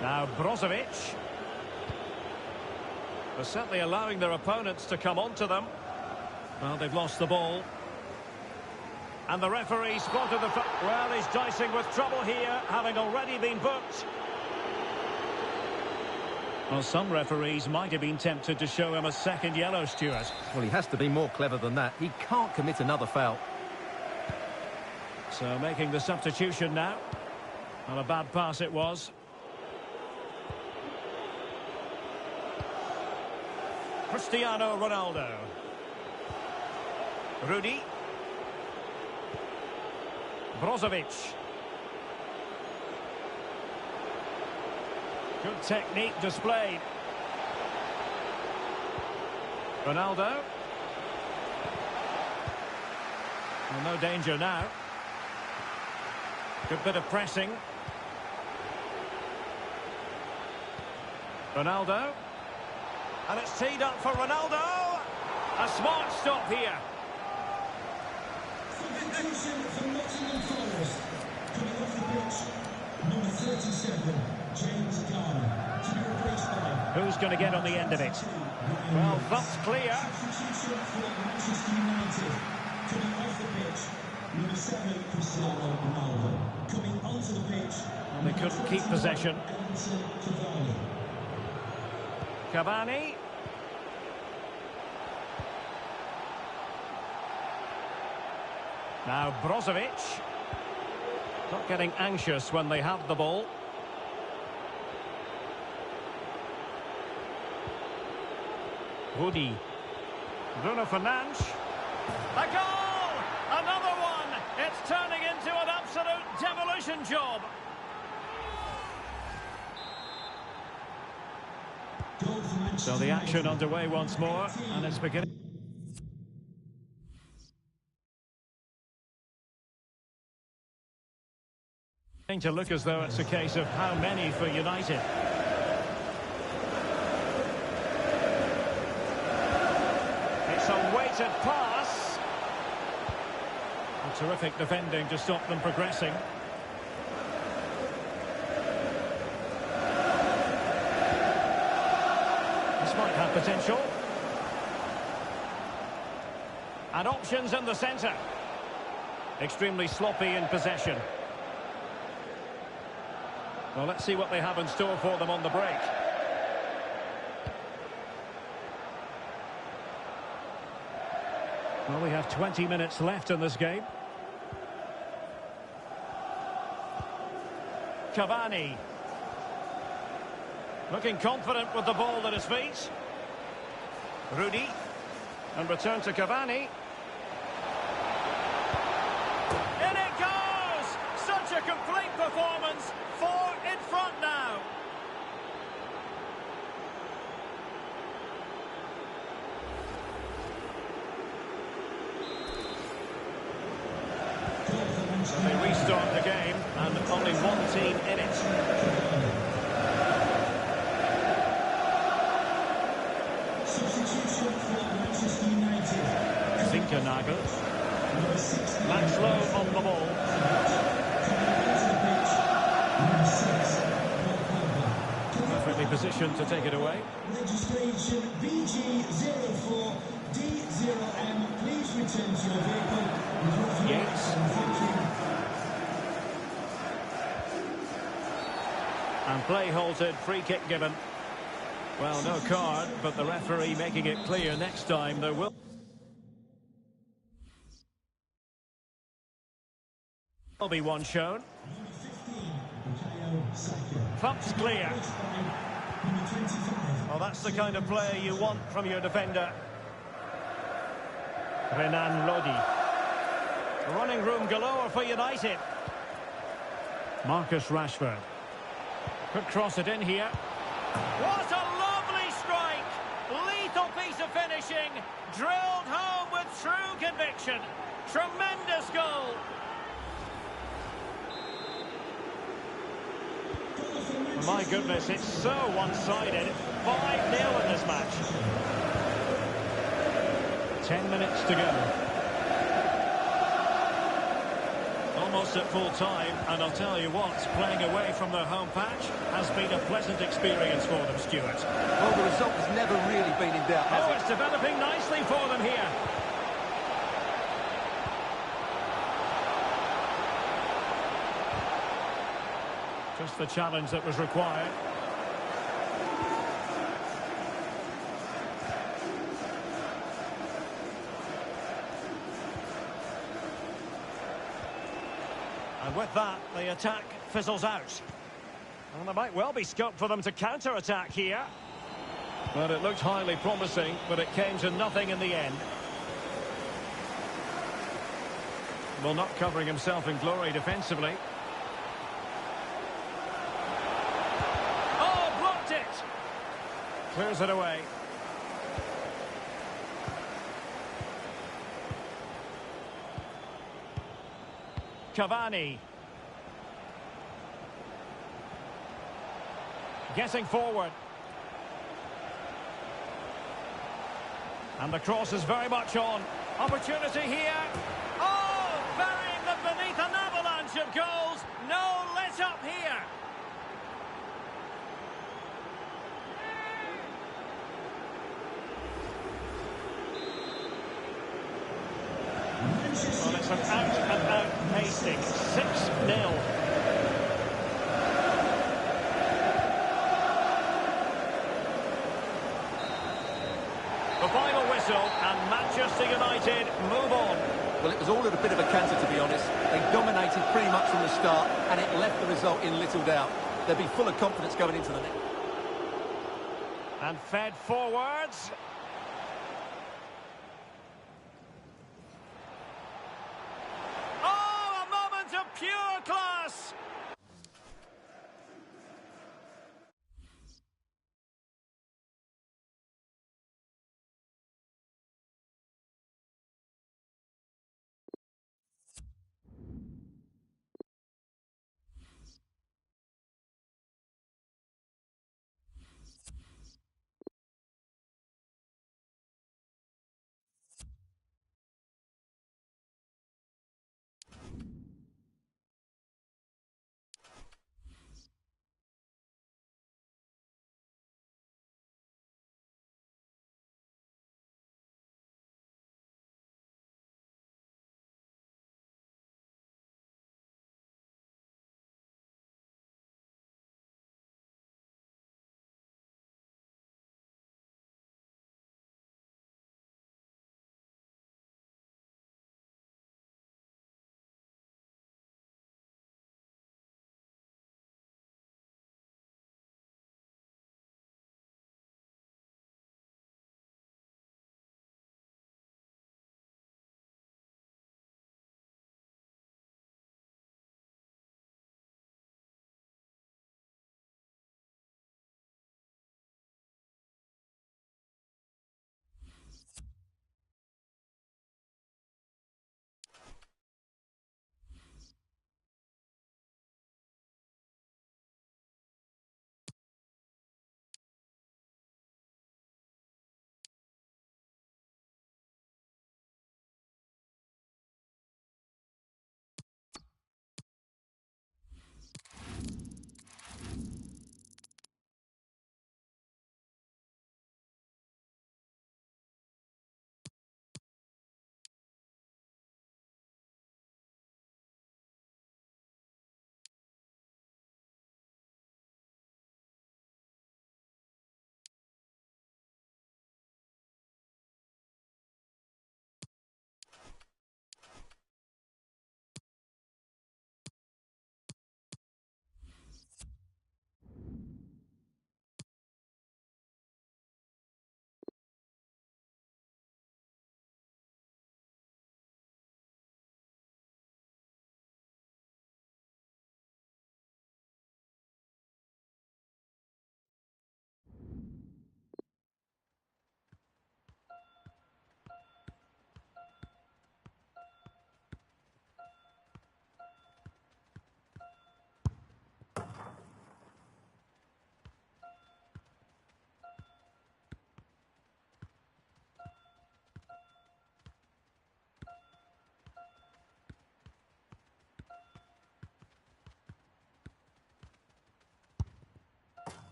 S1: Now Brozovic. They're certainly allowing their opponents to come onto them. Well, they've lost the ball. And the referee spotted the... Well, he's dicing with trouble here, having already been booked. Well, some referees might have been tempted to show him a second yellow, Stuart.
S2: Well, he has to be more clever than that. He can't commit another foul.
S1: So making the substitution now. Not a bad pass it was. Cristiano Ronaldo. Rudy. Brozovic. Good technique displayed. Ronaldo. Well, no danger now. Good bit of pressing. Ronaldo. And it's teed up for Ronaldo. A smart stop here.
S3: Substitution for Nottingham Forest. Coming off the pitch, number 37, James Garner. To be replaced by...
S1: Who's going to get on the end of it? Well, that's clear.
S3: Substitution for Manchester United. Coming off the pitch, number 7, Cristiano Ronaldo. Coming onto the pitch...
S1: And they couldn't keep possession. Cavani. Now Brozovic. Not getting anxious when they have the ball. Woody. Bruno Fernandes. A goal! Another one! It's turning into an absolute demolition job. So the action underway once more, and it's beginning. To look as though it's a case of how many for United. It's a weighted pass. A terrific defending to stop them progressing. This might have potential. And options in the centre. Extremely sloppy in possession. Well, let's see what they have in store for them on the break. Well, we have 20 minutes left in this game. Cavani. Looking confident with the ball at his feet. Rudy. And return to Cavani. In it goes! Such a complete performance. 4 in front now. So they restart the game, and only one team in it.
S3: Substitution for Manchester United.
S1: Zinkernagel. Max Lowe on the ball. Perfectly positioned to take it away.
S3: Registration BG04 D0M. Please return to your vehicle.
S1: Yates.
S3: Thank you.
S1: And play halted, free kick given. Well, no card, but the referee making it clear next time there will be one shown. Thumps clear. Well, that's the kind of player you want from your defender. Renan Lodi. Running room galore for United. Marcus Rashford. Could cross it in here. What a lovely strike! Lethal piece of finishing. Drilled home with true conviction. Tremendous goal. My goodness, it's so one-sided. 5-0 in this match. 10 minutes to go. Almost at full time, and I'll tell you what, playing away from their home patch has been a pleasant experience for them, Stuart.
S2: Well, the result has never really been in doubt, has
S1: Oh,
S2: it?
S1: it's developing nicely for them here. Just the challenge that was required. And with that, the attack fizzles out. And there might well be scope for them to counter-attack here. But it looked highly promising, but it came to nothing in the end. Well, not covering himself in glory defensively. Oh, blocked it! Clears it away. Cavani. Getting forward. And the cross is very much on. Opportunity here. Oh, burying them beneath an avalanche of goals. No let up here. Well, it's an out-and-out pasting. 6-0. The final whistle, and Manchester United move on.
S2: Well, it was all at a bit of a canter, to be honest. They dominated pretty much from the start, and it left the result in little doubt. They'll be full of confidence going into the next.
S1: And fed forwards. Oh, a moment of pure class!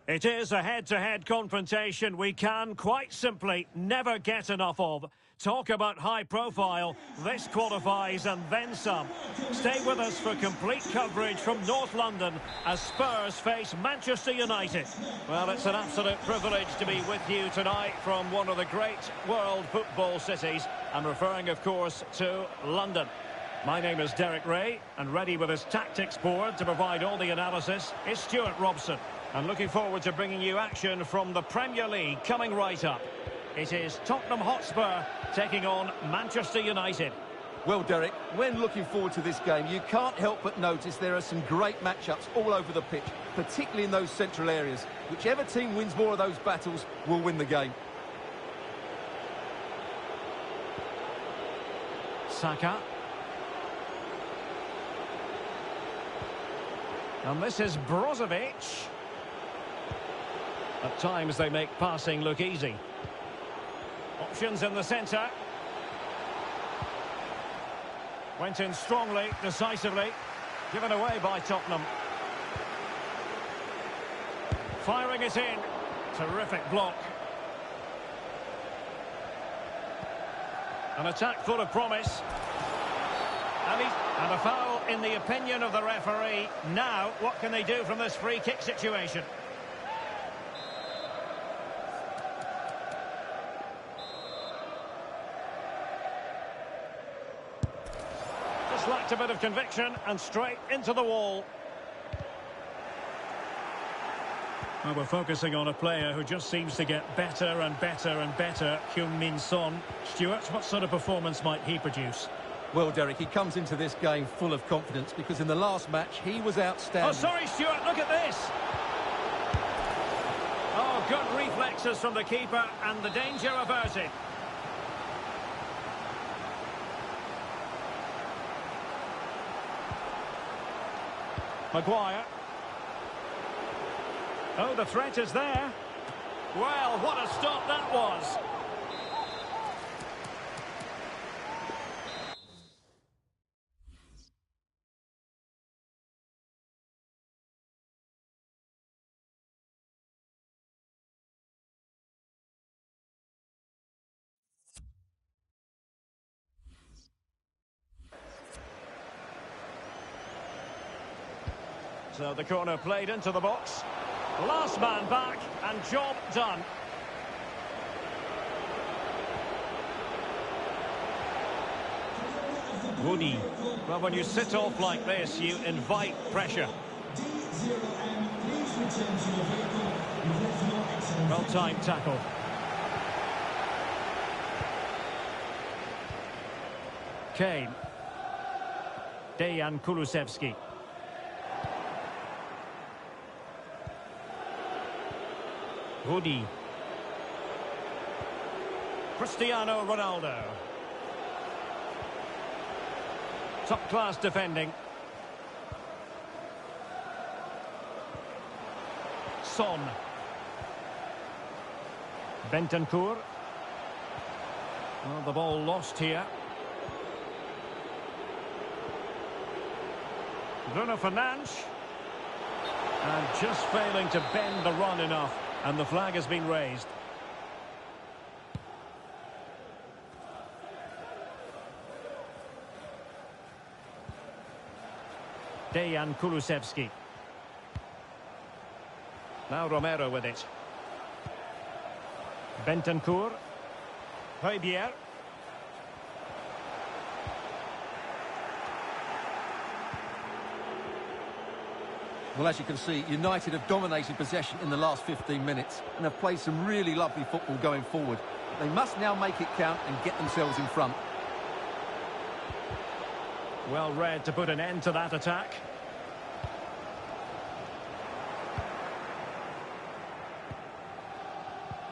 S1: It is a head-to-head confrontation we can, quite simply, never get enough of. Talk about high profile. This qualifies and then some. Stay with us for complete coverage from North London as Spurs face Manchester United. Well, it's an absolute privilege to be with you tonight from one of the great world football cities. I'm referring, of course, to London. My name is Derek Ray, and ready with his tactics board to provide all the analysis is Stuart Robson. And looking forward to bringing you action from the Premier League coming right up. It is Tottenham Hotspur taking on Manchester United.
S2: Well, Derek, when looking forward to this game, you can't help but notice there are some great matchups all over the pitch, particularly in those central areas. Whichever team wins more of those battles will win the game.
S1: Saka. And this is Brozovic. At times they make passing look easy. Options in the centre. Went in strongly, decisively. Given away by Tottenham. Firing it in. Terrific block. An attack full of promise. And a foul in the opinion of the referee. Now, what can they do from this free kick situation? Just lacked a bit of conviction and straight into the wall. Well, we're focusing on a player who just seems to get better and better and better, Heung-min Son. Stuart, what sort of performance might he produce?
S2: Well, Derek, he comes into this game full of confidence because in the last match, he was outstanding.
S1: Oh, sorry, Stuart, look at this. Oh, good reflexes from the keeper and the danger averted. Maguire. Oh, the threat is there. Well, what a stop that was. So the corner played into the box. Last man back and job done. Woody. Well, when you sit off like this, you invite pressure. Well-timed tackle. Kane. Dejan Kulusevski. Woody. Cristiano Ronaldo. Top-class defending. Son. Bentancur. Well, the ball lost here. Bruno Fernandes. And just failing to bend the run enough. And the flag has been raised. Dejan Kulusevski. Now Romero with it. Bentancur. Højbjerg.
S2: Well, as you can see, United have dominated possession in the last 15 minutes and have played some really lovely football going forward. They must now make it count and get themselves in front.
S1: Well read to put an end to that attack.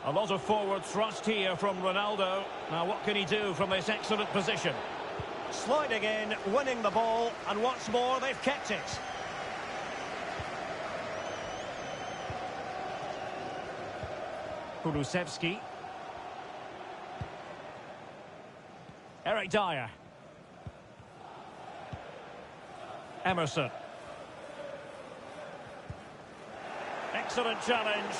S1: A lot of forward thrust here from Ronaldo. Now what can he do from this excellent position? Sliding in, winning the ball, and what's more, they've kept it. Kulusevski. Eric Dyer. Emerson. Excellent challenge.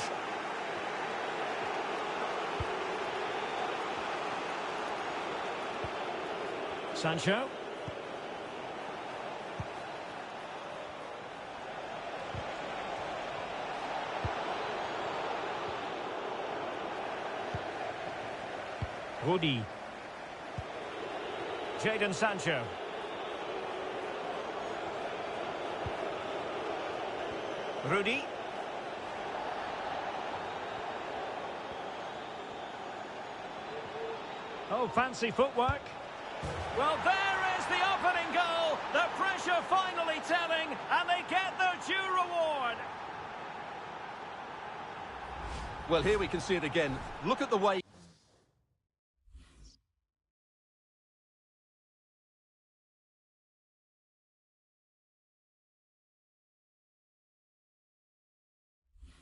S1: Sancho. Rudy. Jadon Sancho. Rudy. Oh, fancy footwork. Well, there is the opening goal. The pressure finally telling, and they get their due reward.
S2: Well, here we can see it again. Look at the way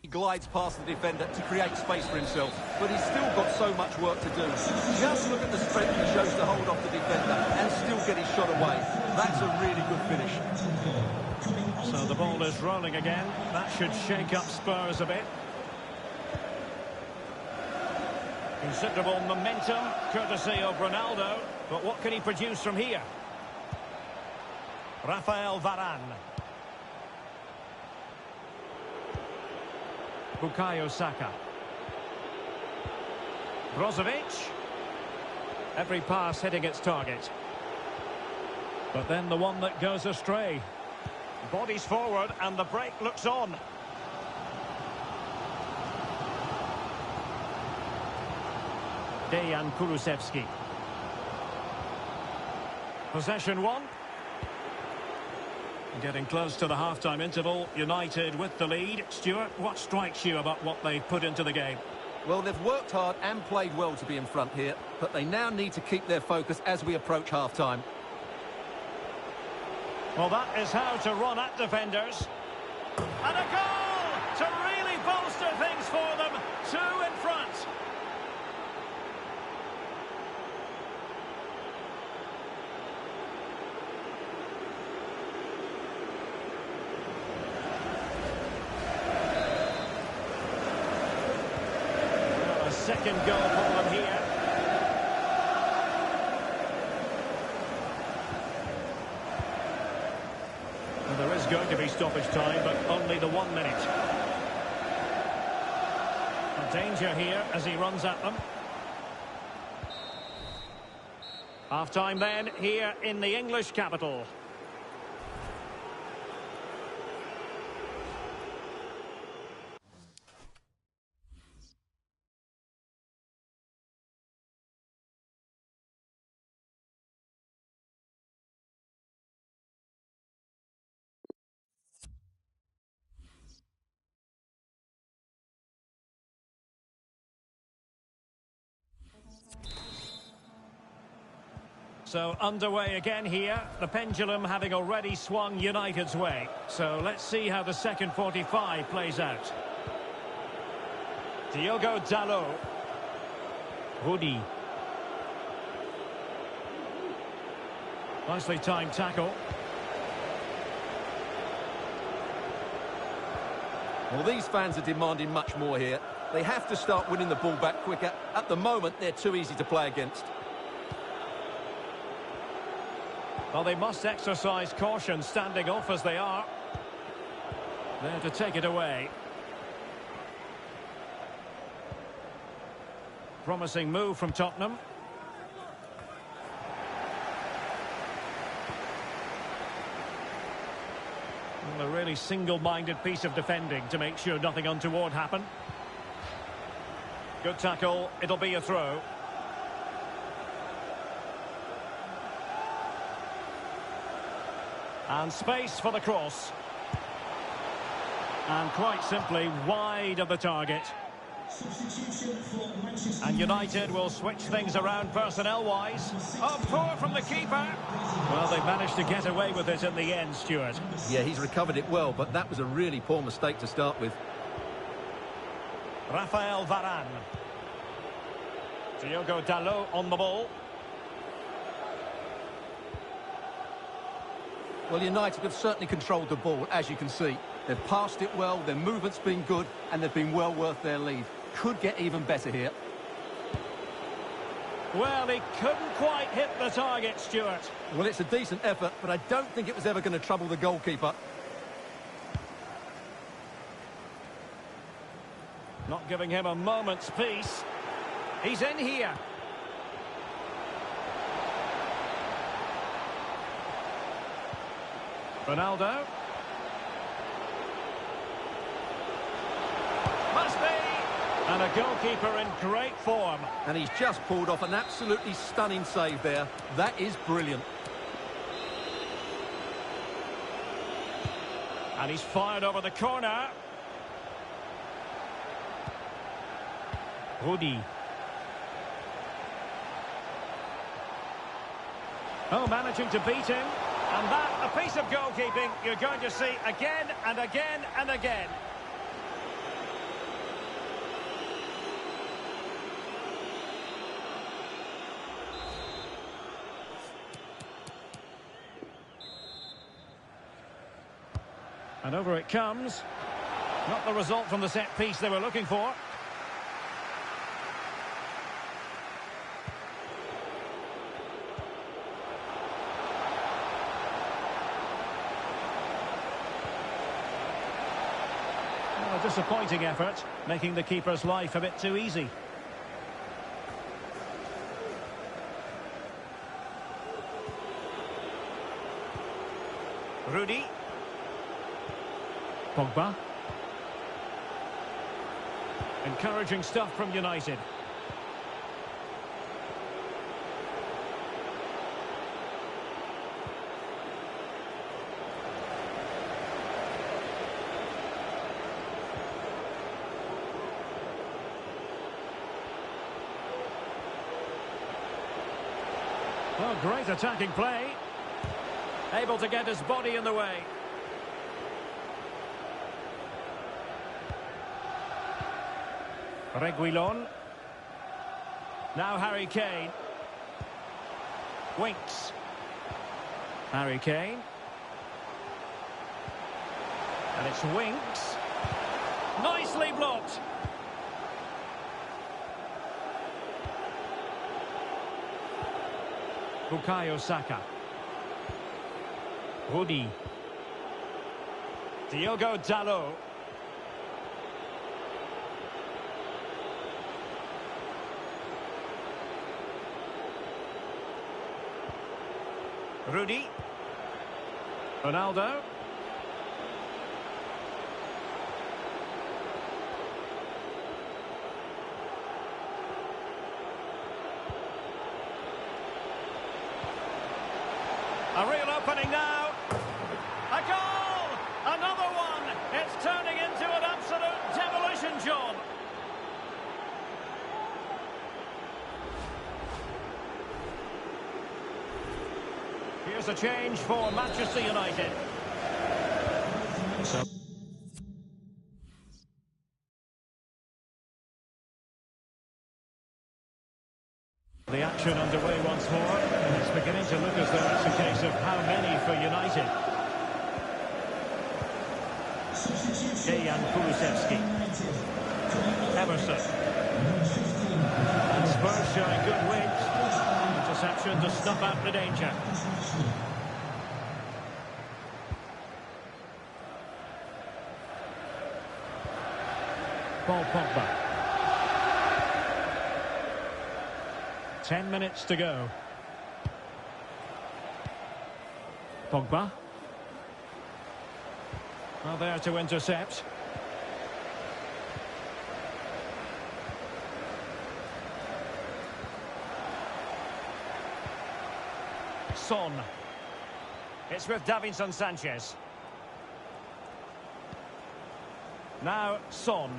S2: he glides past the defender to create space for himself, but he's still got so much work to do. Just look at the strength he shows to hold off the defender and still get his shot away. That's a really good finish.
S1: So the ball is rolling again. That should shake up Spurs a bit. Considerable momentum, courtesy of Ronaldo. But what can he produce from here? Rafael Varane. Bukayo Saka. Brozovic. Every pass hitting its target. But then the one that goes astray. Bodies forward and the break looks on. Dejan Kulusevski. Possession one. Getting close to the half-time interval. United with the lead. Stuart, what strikes you about what they've put into the game?
S2: Well, they've worked hard and played well to be in front here, but they now need to keep their focus as we approach half-time.
S1: Well, that is how to run at defenders. And a goal to really bolster things for them. 2 in front. A second goal for them here. There is going to be stoppage time, but only the 1 minute. A danger here as he runs at them. Half-time then, here in the English capital. So underway again here, the pendulum having already swung United's way. So let's see how the second 45 plays out. Diogo Dalot. Rudy. Nicely timed tackle.
S2: Well, these fans are demanding much more here. They have to start winning the ball back quicker. At the moment, they're too easy to play against.
S1: Well, they must exercise caution standing off as they are. There to take it away. Promising move from Tottenham. Well, a really single-minded piece of defending to make sure nothing untoward happened. Good tackle. It'll be a throw. And space for the cross. And quite simply wide of the target. And United will switch things around personnel-wise. Oh, poor from the keeper. Well, they managed to get away with it in the end, Stuart.
S2: Yeah, he's recovered it well, but that was a really poor mistake to start with.
S1: Rafael Varane. Diogo Dalot on the ball.
S2: Well, United have certainly controlled the ball, as you can see. They've passed it well, their movement's been good, and they've been well worth their lead. Could get even better here.
S1: Well, he couldn't quite hit the target, Stuart.
S2: Well, it's a decent effort, but I don't think it was ever going to trouble the goalkeeper.
S1: Not giving him a moment's peace. He's in here. Ronaldo. Must be! And a goalkeeper in great form.
S2: And he's just pulled off an absolutely stunning save there. That is brilliant.
S1: And he's fired over the corner. Rudi. Oh, managing to beat him. And that, a piece of goalkeeping you're going to see again and again and again. And over it comes. Not the result from the set piece they were looking for. A disappointing effort, making the keeper's life a bit too easy. Rudi. Pogba. Encouraging stuff from United. Oh, great attacking play. Able to get his body in the way. Reguilon. Now Harry Kane. Winks. Harry Kane. And it's Winks. Nicely blocked. Bukayo Saka. Rudi. Diogo Dalot. Rudi. Ronaldo. A real opening now. A goal! Another one! It's turning into an absolute demolition job. Here's a change for Manchester United. So the action underway once more, and it's beginning to look as though it's a case of how many for United. Dejan Kulusevski. Emerson. And Spurs showing good wins. Interception to snuff out the danger. Paul Pogba. 10 minutes to go. Pogba. Well, there to intercept. Son. It's with Davinson Sanchez. Now Son.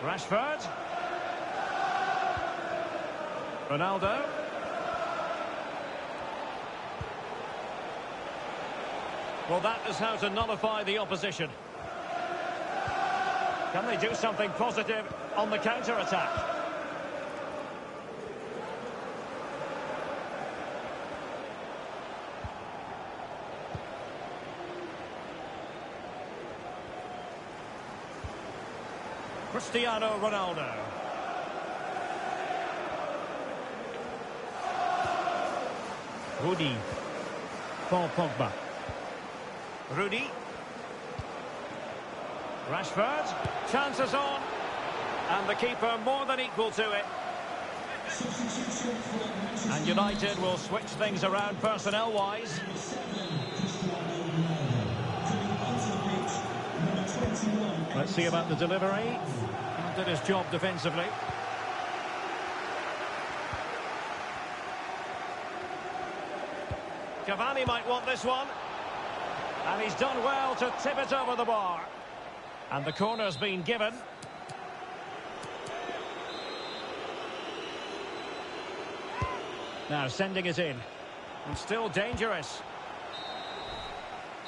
S1: Rashford. Ronaldo. Well, that is how to nullify the opposition. Can they do something positive on the counter-attack? Cristiano Ronaldo. Rudy. Paul Pogba. Rudy. Rashford. Chances on. And the keeper more than equal to it.
S3: Substitution for Manchester
S1: And United will switch things around personnel-wise.
S3: United. 7, Cristiano Ronaldo. Coming onto the pitch, number 21.
S1: Let's see about the delivery. He did his job defensively. Cavani might want this one. And he's done well to tip it over the bar. And the corner's been given. Now sending it in. And still dangerous.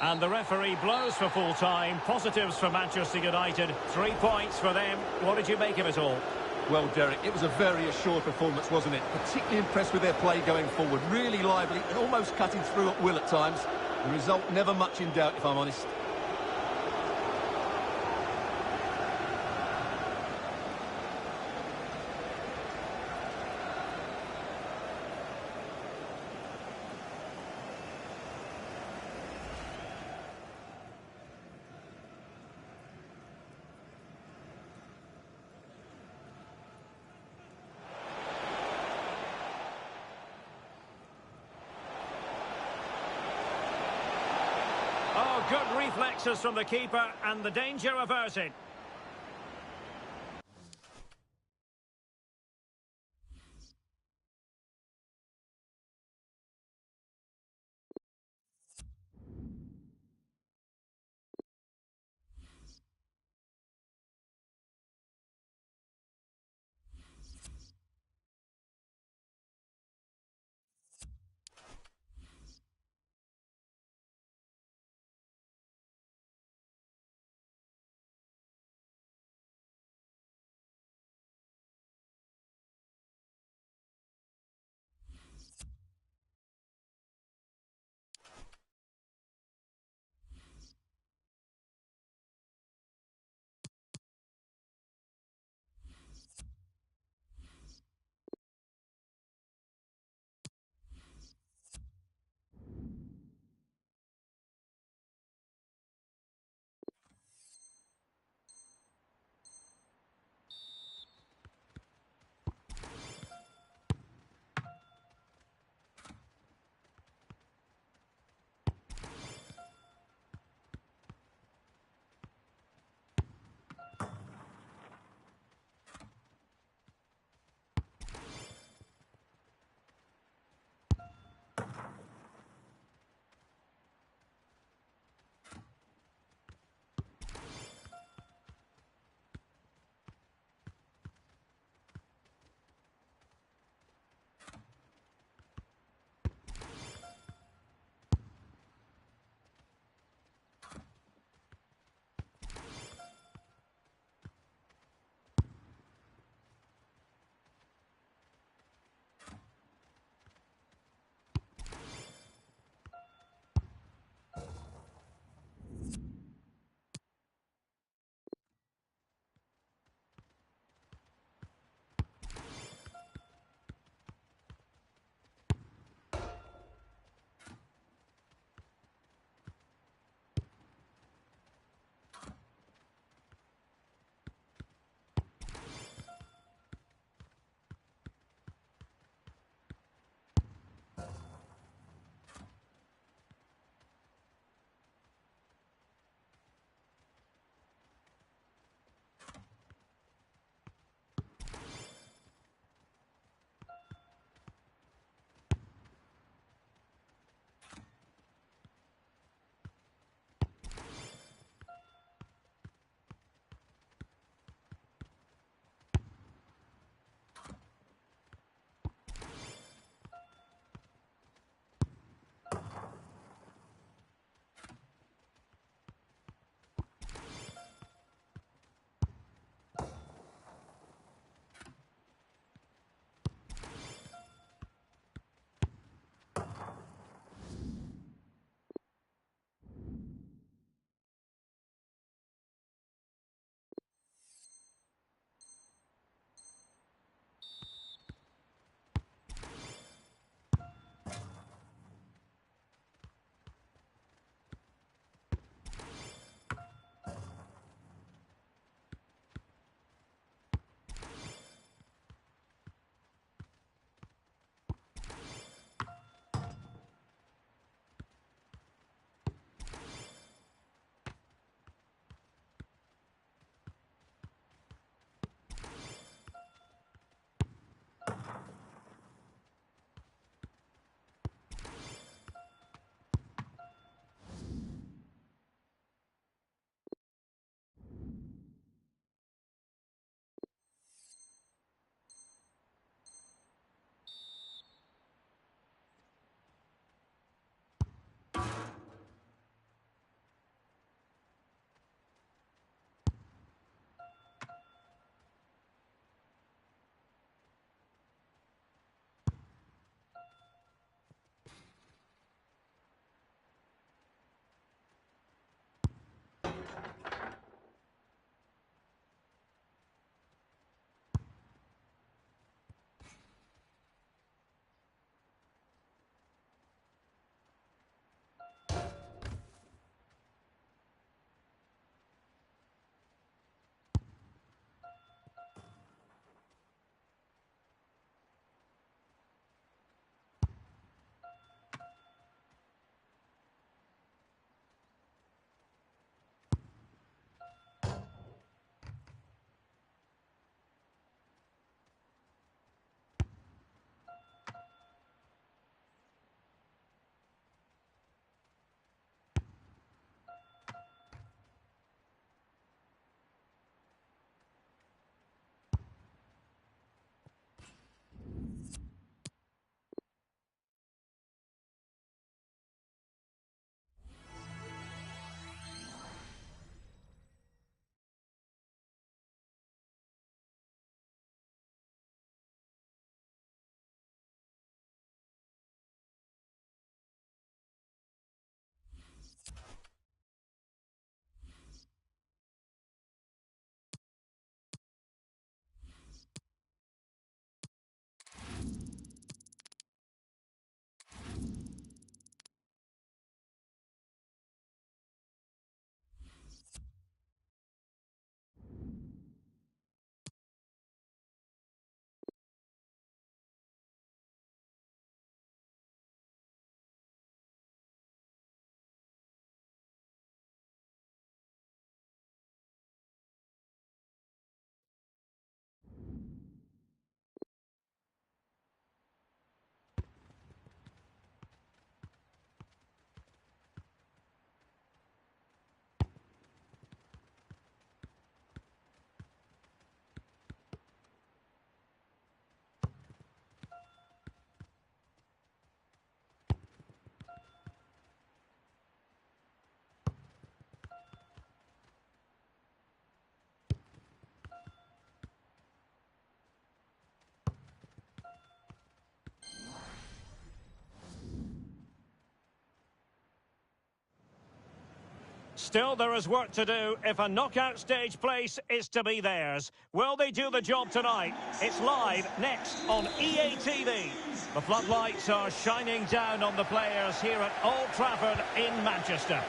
S1: And the referee blows for full time. Positives for Manchester United. 3 points for them. What did you make of it all?
S2: Well, Derek, it was a very assured performance, wasn't it? Particularly impressed with their play going forward. Really lively and almost cutting through at will at times. The result never much in doubt, if I'm honest.
S1: Oh, good reflexes from the keeper and the danger averted. Still, there is work to do if a knockout stage place is to be theirs. Will they do the job tonight? It's live next on EA TV. The floodlights are shining down on the players here at Old Trafford in Manchester.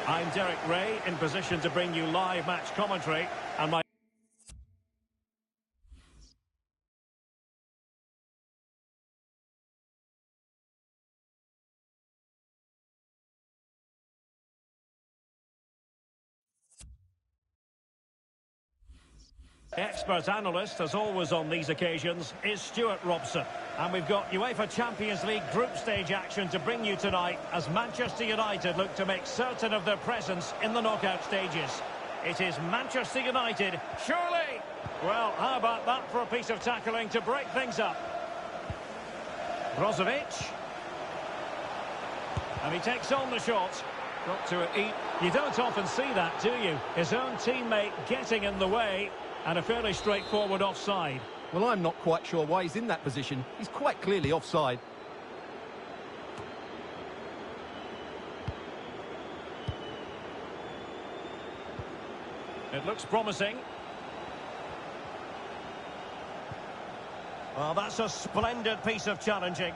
S1: I'm Derek Ray, in position to bring you live match commentary, and my expert analyst, as always on these occasions, is Stuart Robson. And we've got UEFA Champions League group stage action to bring you tonight as Manchester United look to make certain of their presence in the knockout stages. It is Manchester United, surely! Well, how about that for a piece of tackling to break things up? Brozovic. And he takes on the shot. Got to eat. You don't often see that, do you? His own teammate getting in the way. And a fairly straightforward offside.
S2: Well, I'm not quite sure why he's in that position. He's quite clearly offside.
S1: It looks promising. Well, that's a splendid piece of challenging.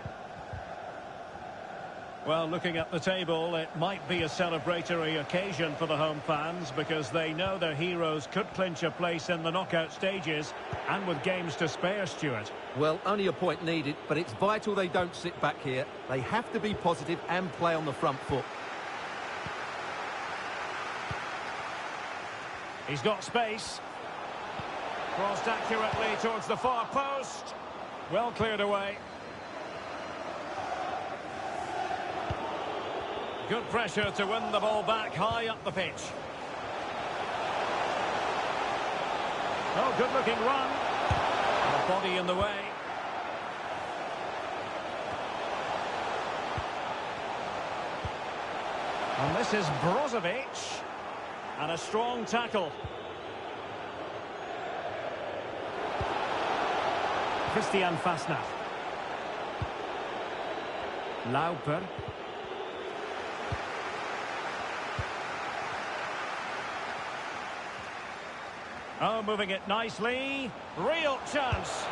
S1: Well, looking at the table, it might be a celebratory occasion for the home fans because they know their heroes could clinch a place in the knockout stages, and with games to spare, Stuart.
S2: Well, only a point needed, but it's vital they don't sit back here. They have to be positive and play on the front foot.
S1: He's got space. Crossed accurately towards the far post. Well cleared away. Good pressure to win the ball back high up the pitch. Oh, good-looking run. The body in the way. And this is Brozovic. And a strong tackle. Christian Fasnacht. Lauper. Oh, moving it nicely. Real chance.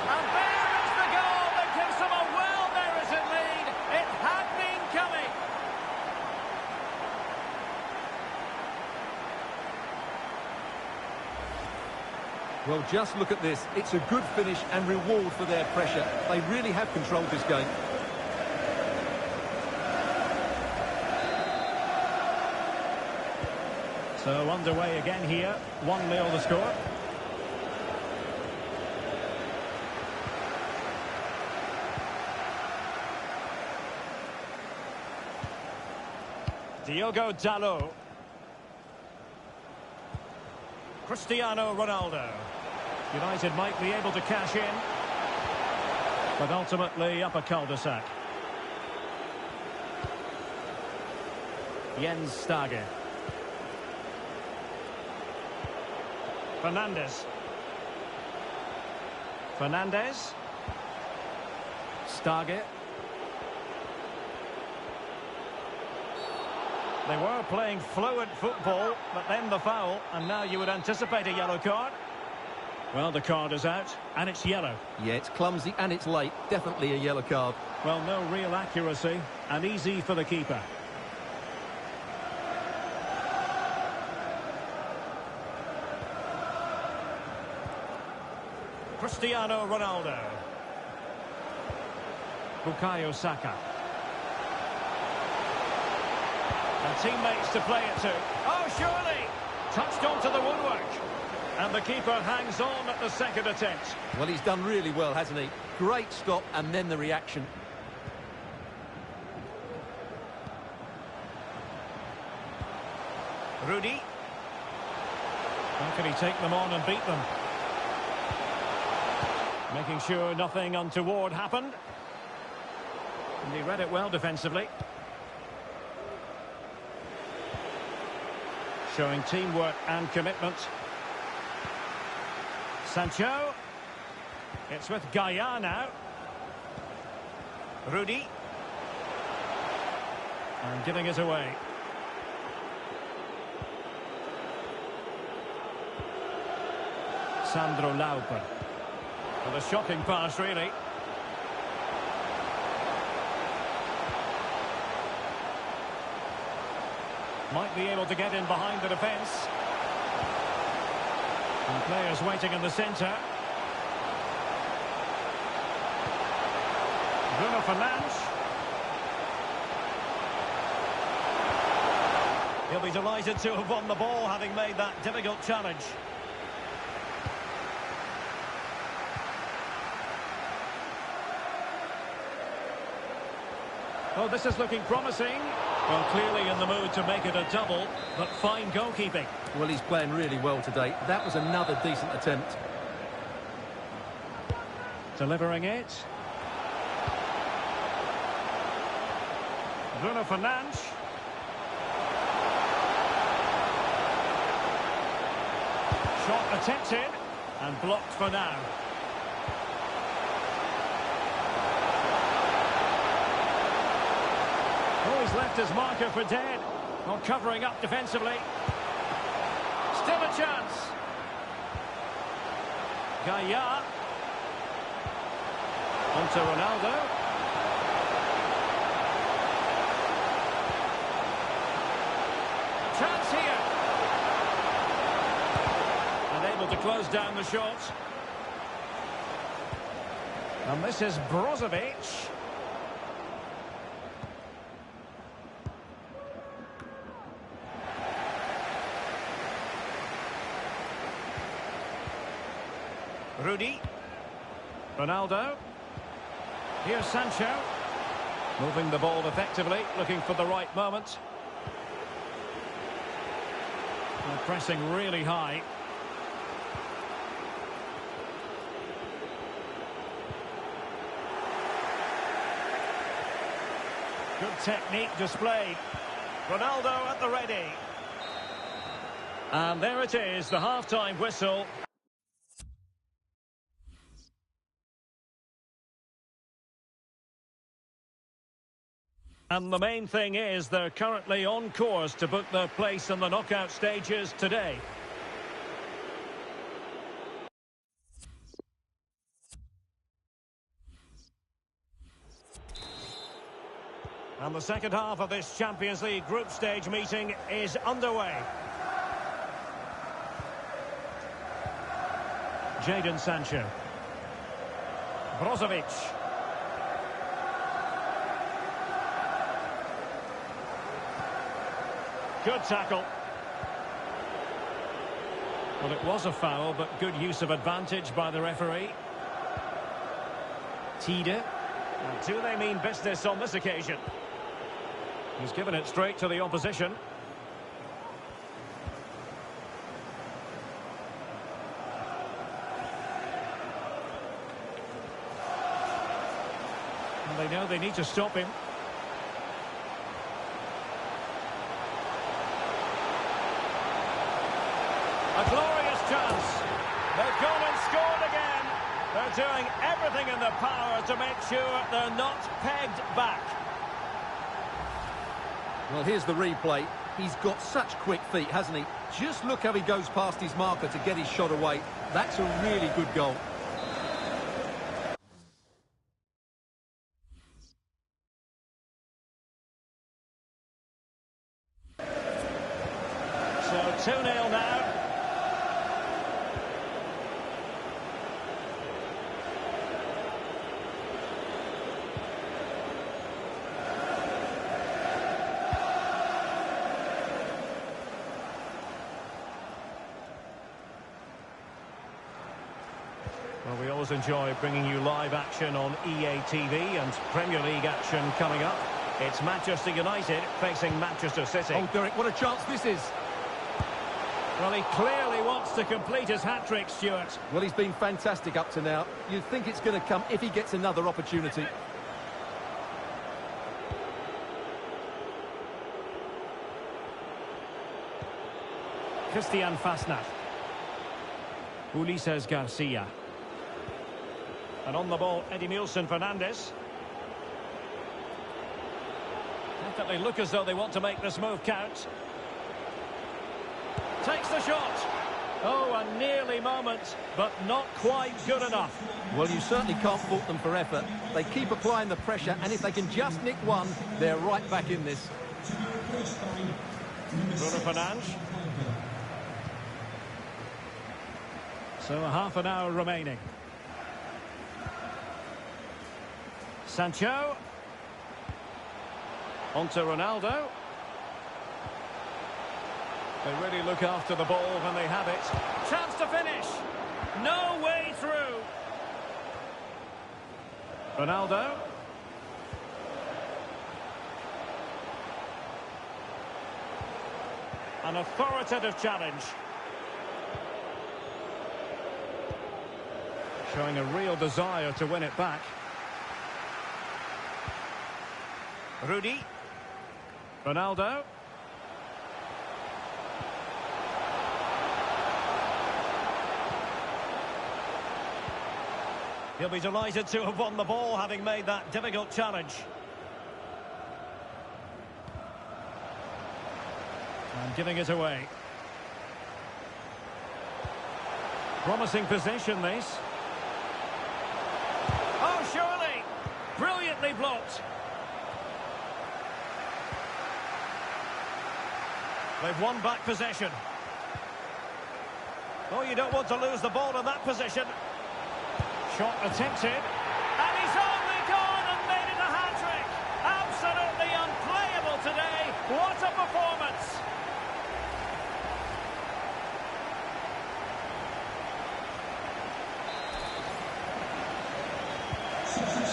S1: And there is the goal that gives them a well-merited lead. It had been coming.
S2: Well, just look at this. It's a good finish and reward for their pressure. They really have controlled this game.
S1: So underway again here. 1-0 the score. Diogo Dalot. Cristiano Ronaldo. United might be able to cash in, but ultimately up a cul-de-sac. Jens Stage. Fernandes. Fernandes. Stage. They were playing fluent football, but then the foul, and now you would anticipate a yellow card. Well, the card is out, and it's yellow.
S2: Yeah, it's clumsy and it's late. Definitely a yellow card.
S1: Well, no real accuracy, and easy for the keeper. Cristiano Ronaldo. Bukayo Saka. And teammates to play it to. Oh, surely! Touched onto the woodwork. And the keeper hangs on at the second attempt.
S2: Well, he's done really well, hasn't he? Great stop and then the reaction.
S1: Rudy. How can he take them on and beat them? Making sure nothing untoward happened. And he read it well defensively. Showing teamwork and commitment. Sancho. It's with Gaia now. Rudy. And giving it away. Sandro Lauper. With a shocking pass, really. Might be able to get in behind the defence. And players waiting in the centre. Bruno Fernandes. He'll be delighted to have won the ball, having made that difficult challenge. Well, this is looking promising. Well, clearly in the mood to make it a double, but fine goalkeeping.
S2: Well, he's playing really well today. That was another decent attempt.
S1: Delivering it. Bruno Fernandes. Shot attempted and blocked for now. Oh, he's left his marker for dead. Not covering up defensively. Still a chance. Gaia. Onto Ronaldo. Chance here. And able to close down the shot. And this is Brozovic. Rudy. Ronaldo. Here's Sancho. Moving the ball effectively, looking for the right moment. And pressing really high. Good technique displayed. Ronaldo at the ready. And there it is, the half-time whistle. And the main thing is they're currently on course to book their place in the knockout stages today. And the second half of this Champions League group stage meeting is underway. Jadon Sancho. Brozovic. Good tackle. Well, it was a foul, but good use of advantage by the referee. Tide. And do they mean business on this occasion? He's given it straight to the opposition. And they know they need to stop him. A glorious chance. They've gone and scored again. They're doing everything in their power to make sure they're not pegged back.
S2: Well, here's the replay. He's got such quick feet, hasn't he? Just look how he goes past his marker to get his shot away. That's a really good goal.
S1: So 2-0 now. Well, we always enjoy bringing you live action on EA TV and Premier League action coming up. It's Manchester United facing Manchester City.
S2: Oh, Derek, what a chance this is.
S1: Well, he clearly wants to complete his hat-trick, Stuart.
S2: Well, he's been fantastic up to now. You'd think it's going to come if he gets another opportunity.
S1: Christian Fasnacht. Ulises Garcia. And on the ball, Edimilson Fernandes. Definitely look as though they want to make this move count. Takes the shot. Oh, a nearly moment, but not quite good enough.
S2: Well, you certainly can't fault them for effort. They keep applying the pressure, and if they can just nick one, they're right back in this.
S1: Bruno Fernandes. So a half an hour remaining. Sancho. On to Ronaldo. They really look after the ball when they have it. Chance to finish. No way through. Ronaldo. An authoritative challenge. Showing a real desire to win it back. Rudy. Ronaldo. He'll be delighted to have won the ball, having made that difficult challenge. And giving it away. Promising position, this. Oh, surely! Brilliantly blocked. They've won back possession. Oh, you don't want to lose the ball in that position. Shot attempted. And he's only gone and made it a hat-trick. Absolutely unplayable today. What a performance.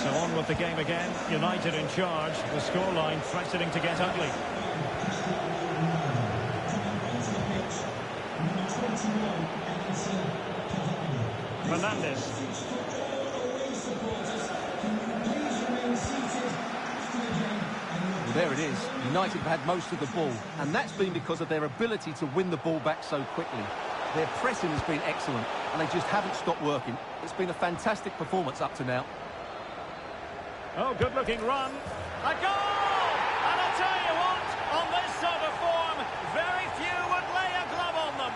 S1: So on with the game again. United in charge. The scoreline threatening to get ugly. Fernandes.
S2: There it is. United have had most of the ball, and that's been because of their ability to win the ball back so quickly. Their pressing has been excellent, and they just haven't stopped working. It's been a fantastic performance up to now.
S1: Oh, good-looking run. A goal! And I'll tell you what, on this sort of form, very few would lay a glove on them.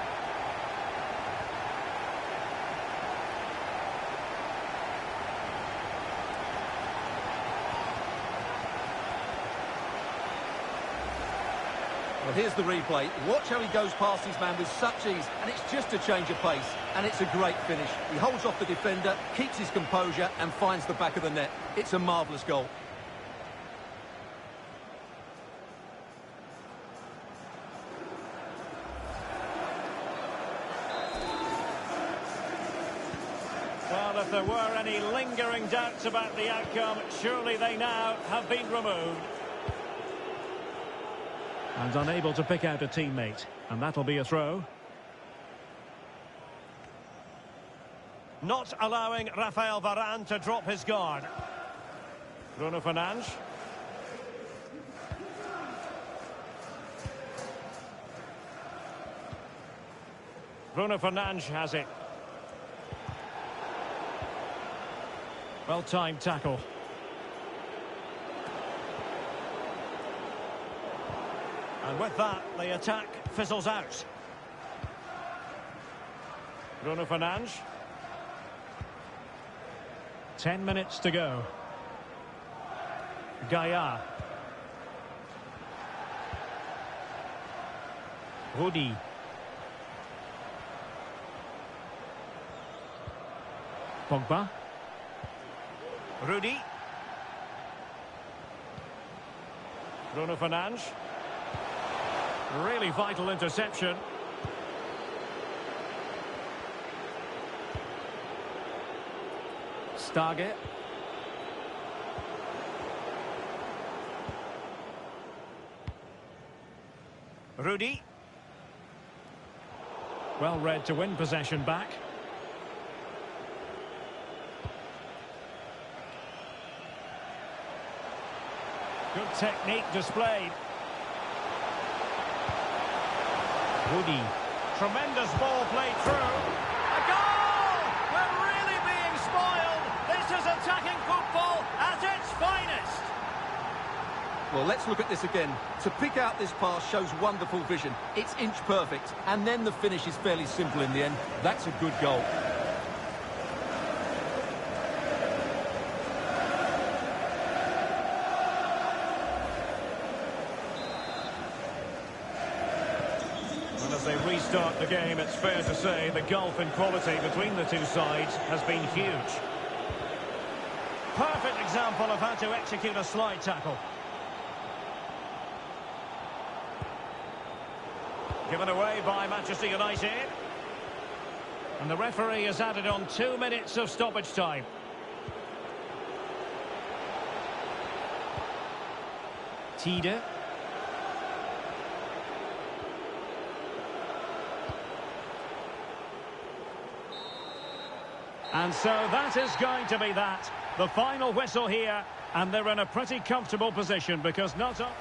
S2: Well, here's the replay. Watch how he goes past his man with such ease, and it's just a change of pace, and it's a great finish. He holds off the defender, keeps his composure, and finds the back of the net. It's a marvellous goal.
S1: Well, if there were any lingering doubts about the outcome, surely they now have been removed. And unable to pick out a teammate. And that'll be a throw. Not allowing Rafael Varane to drop his guard. Bruno Fernandes. Bruno Fernandes has it. Well-timed tackle. And with that, the attack fizzles out. Bruno Fernandes. 10 minutes to go. Gaia. Rudy. Pogba. Rudy. Bruno Fernandes. Really vital interception. Stargate. Rudy. Well read to win possession back. Good technique displayed. Rudy. Tremendous ball played through. A goal! We're really being spoiled. This is attacking football at its finest.
S2: Well, let's look at this again. To pick out this pass shows wonderful vision. It's inch perfect, and then the finish is fairly simple in the end. That's a good goal.
S1: And as they restart the game, it's fair to say the gulf in quality between the two sides has been huge. Perfect example of how to execute a slide tackle. Given away by Manchester United. And the referee has added on 2 minutes of stoppage time. Tide. And so that is going to be that. The final whistle here. And they're in a pretty comfortable position because not only...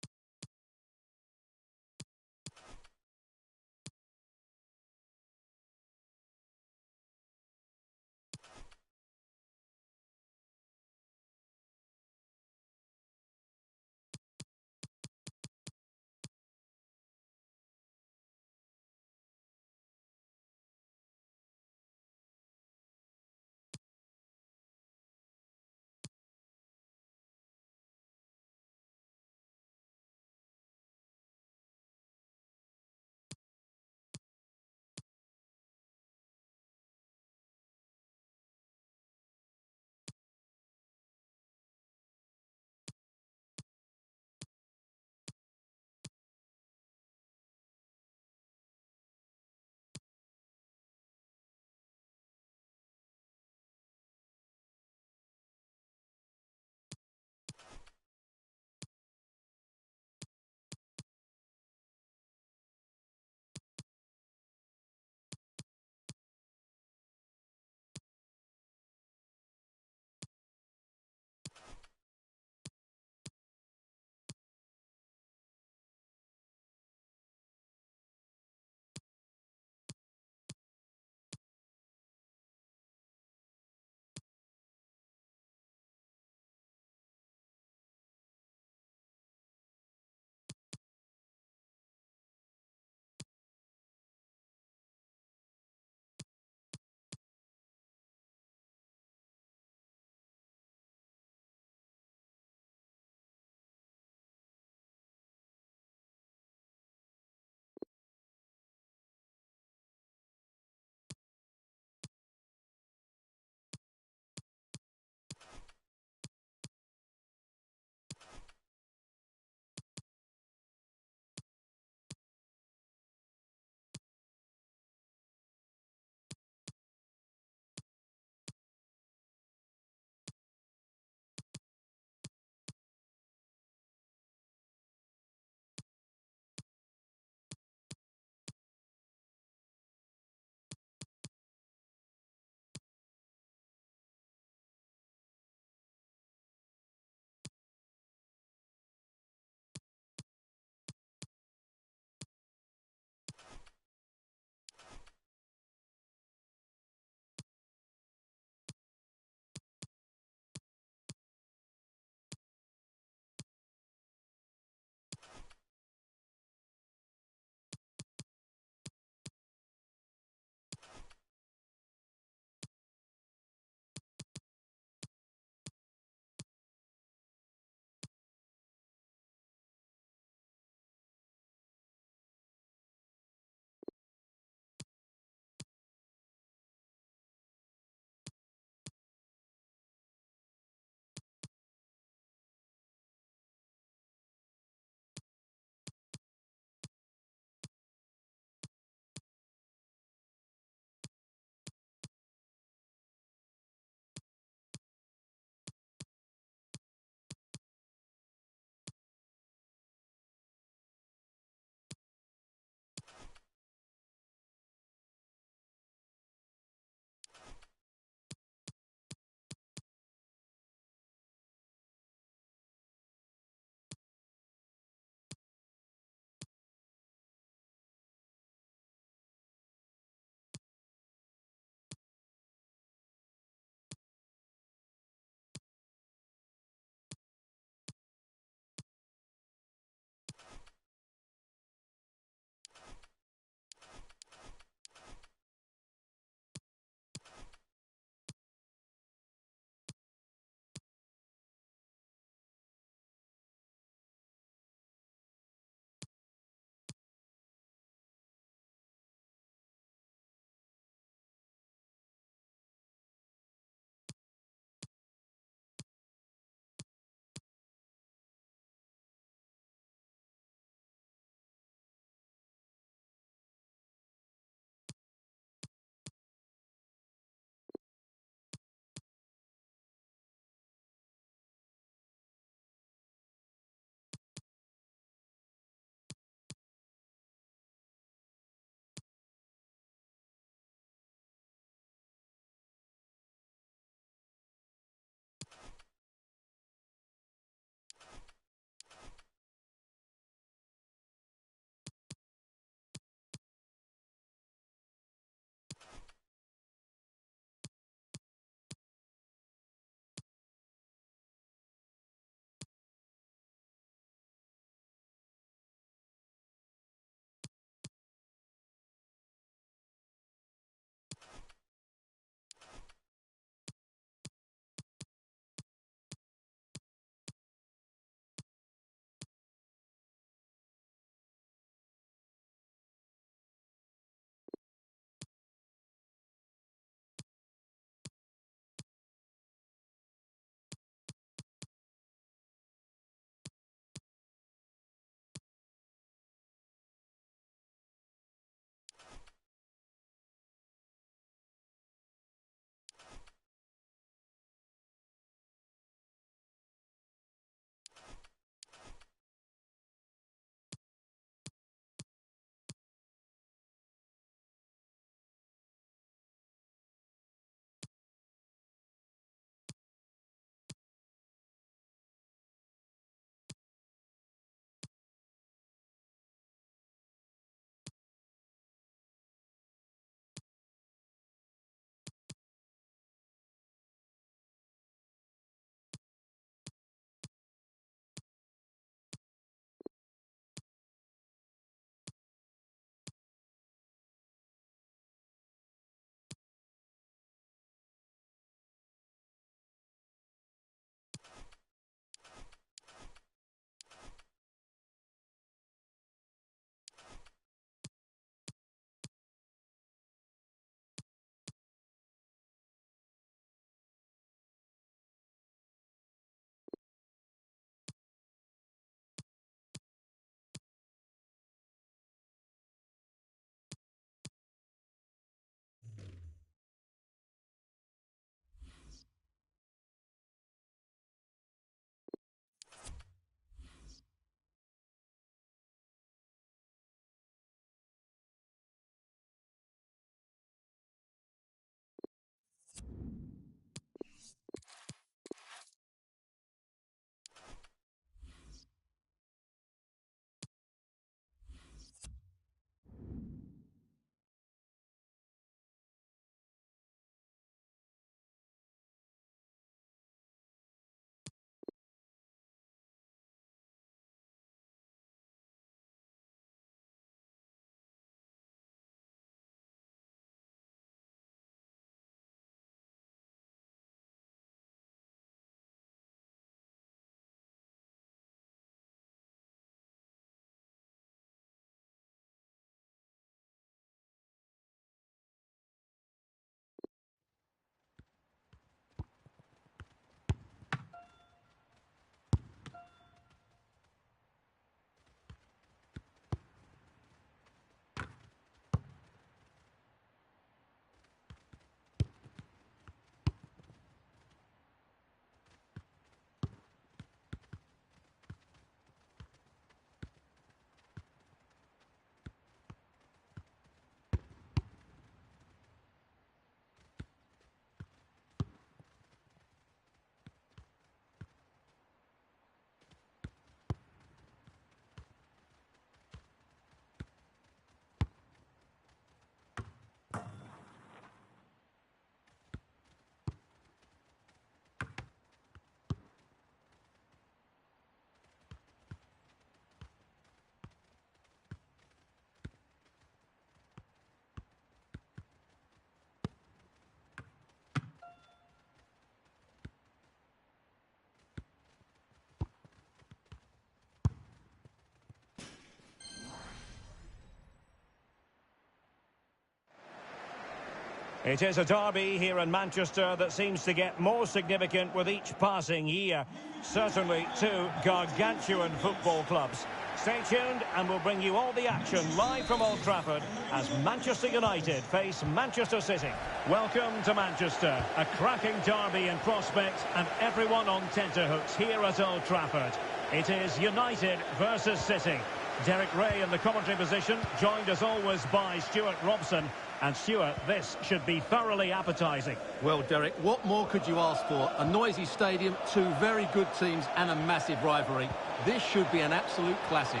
S1: It is a derby here in Manchester that seems to get more significant with each passing year. Certainly two gargantuan football clubs. Stay tuned and we'll bring you all the action live from Old Trafford as Manchester United face Manchester City. Welcome to Manchester, a cracking derby in prospect and everyone on tenterhooks here at Old Trafford. It is United versus City. Derek Ray in the commentary position, joined as always by Stuart Robson. And Stuart, this should be thoroughly appetising.
S2: Well, Derek, what more could you ask for? A noisy stadium, two very good teams and a massive rivalry. This should be an absolute classic.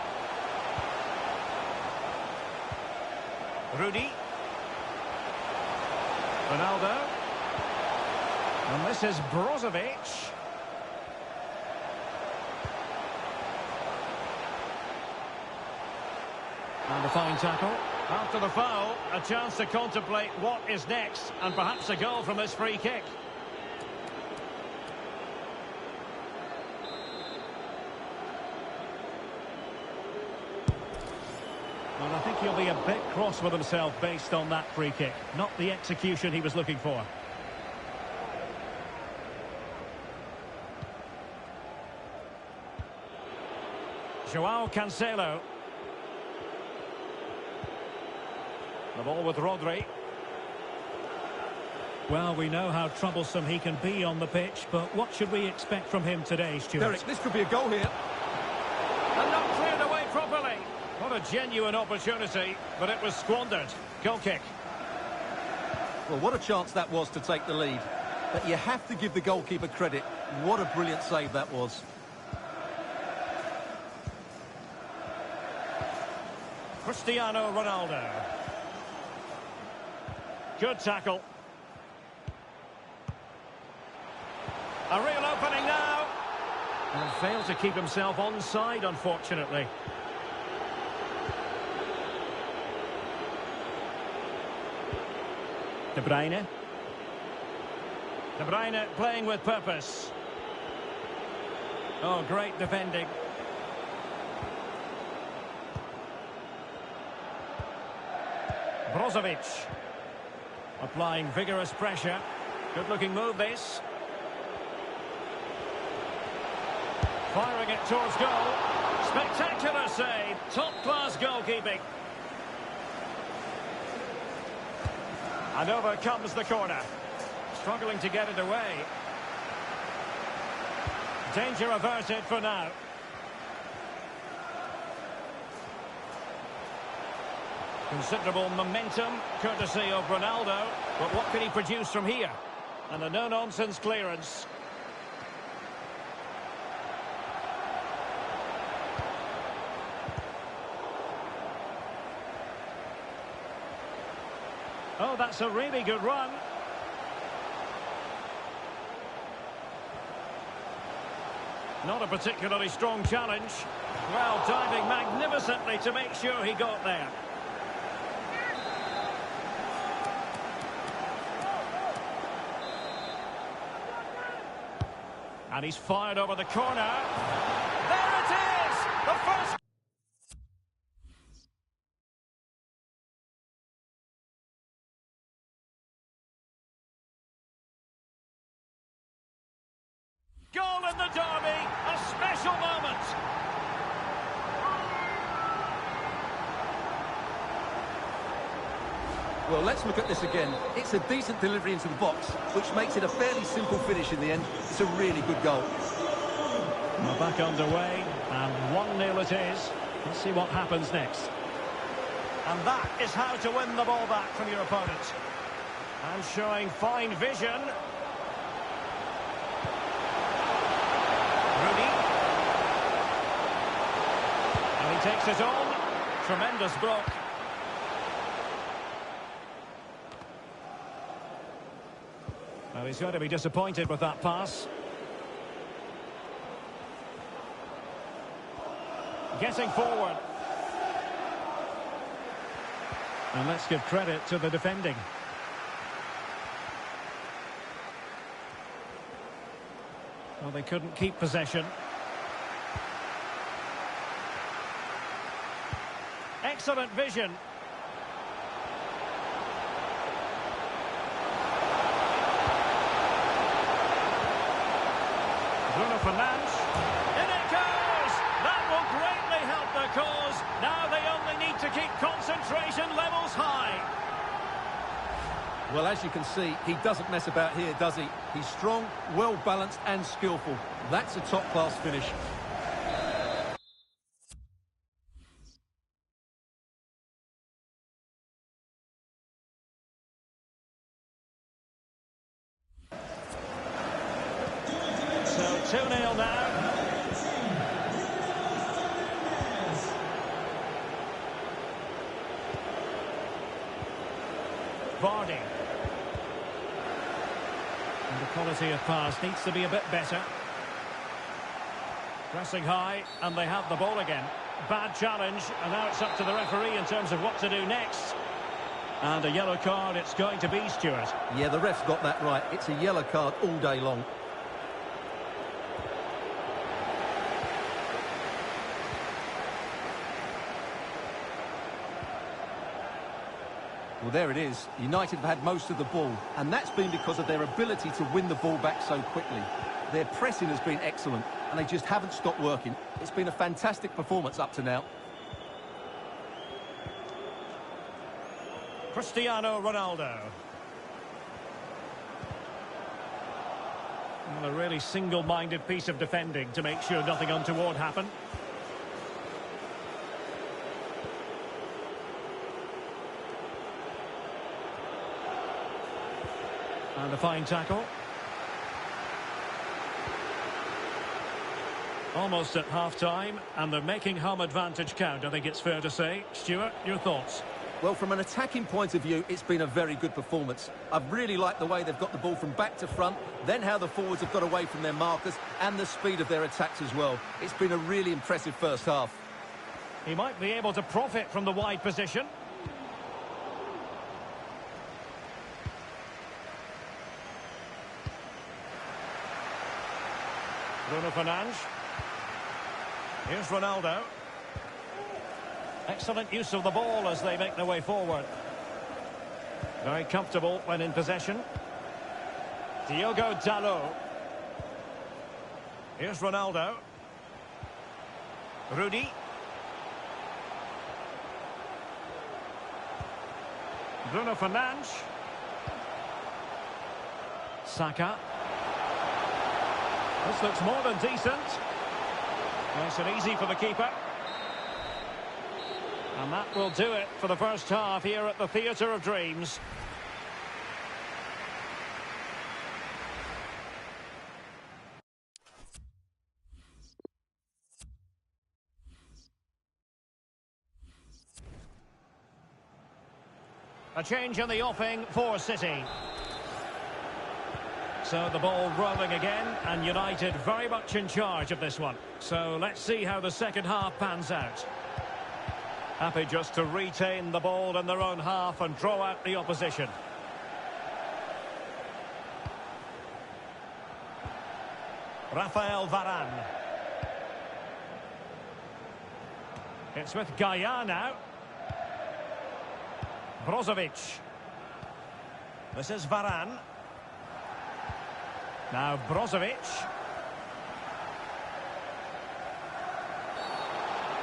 S1: Rudy. Ronaldo. And this is Brozovic. And a fine tackle. After the foul, a chance to contemplate what is next, and perhaps a goal from this free kick. Well, I think he'll be a bit cross with himself based on that free kick. Not the execution he was looking for. Joao Cancelo. The ball with Rodri. Well, we know how troublesome he can be on the pitch, but what should we expect from him today, Stuart?
S2: Derek, this could be a goal here.
S1: And not cleared away properly. What a genuine opportunity, but it was squandered. Goal kick.
S2: Well, what a chance that was to take the lead. But you have to give the goalkeeper credit. What a brilliant save that was.
S1: Cristiano Ronaldo. Good tackle. A real opening now. And failed to keep himself onside, unfortunately. De Bruyne. De Bruyne playing with purpose. Oh, great defending. Brozovic. Applying vigorous pressure. Good-looking move, this. Firing it towards goal. Spectacular save. Top-class goalkeeping. And over comes the corner. Struggling to get it away. Danger averted for now. Considerable momentum, courtesy of Ronaldo. But what can he produce from here? And a no-nonsense clearance. Oh, that's a really good run. Not a particularly strong challenge. Well, diving magnificently to make sure he got there. And he's fired over the corner. There it is! The first... goal in the derby, a special moment.
S2: Well, let's look at this again. It's a decent delivery into the box, which makes it a fairly simple finish in the end. It's a really good goal.
S1: We're back underway, and 1-0 it is. Let's see what happens next. And that is how to win the ball back from your opponent. And showing fine vision. Rudy. And he takes it on. Tremendous block. Well, he's going to be disappointed with that pass. Getting forward. And let's give credit to the defending. Well, they couldn't keep possession. Excellent vision. Fernandes. In it goes! That will greatly help their cause. Now they only need to keep concentration levels high.
S2: Well, as you can see, he doesn't mess about here, does he? He's strong, well-balanced and skillful. That's a top-class finish.
S1: So 2-0 now. Vardy. And the quality of pass needs to be a bit better. Pressing high, and they have the ball again. Bad challenge, and now it's up to the referee in terms of what to do next. And a yellow card it's going to be, Stuart.
S2: Yeah, the ref's got that right. It's a yellow card all day long. Well, there it is. United have had most of the ball, and that's been because of their ability to win the ball back so quickly. Their pressing has been excellent, and they just haven't stopped working. It's been a fantastic performance up to now.
S1: Cristiano Ronaldo. Well, a really single-minded piece of defending to make sure nothing untoward happened. And a fine tackle. Almost at half-time, and they're making home advantage count, I think it's fair to say. Stuart, your thoughts?
S2: Well, from an attacking point of view, it's been a very good performance. I've really liked the way they've got the ball from back to front, then how the forwards have got away from their markers, and the speed of their attacks as well. It's been a really impressive first half.
S1: He might be able to profit from the wide position. Bruno Fernandes. Here's Ronaldo. Excellent use of the ball as they make their way forward. Very comfortable when in possession. Diogo Dalot. Here's Ronaldo. Rudy. Bruno Fernandes. Saka. This looks more than decent. Nice and easy for the keeper. And that will do it for the first half here at the Theatre of Dreams. A change in the offing for City. So the ball rolling again, and United very much in charge of this one. So let's see how the second half pans out. Happy just to retain the ball in their own half and draw out the opposition. Rafael Varane. It's with Gaia now. Brozovic. This is Varane. Now Brozovic.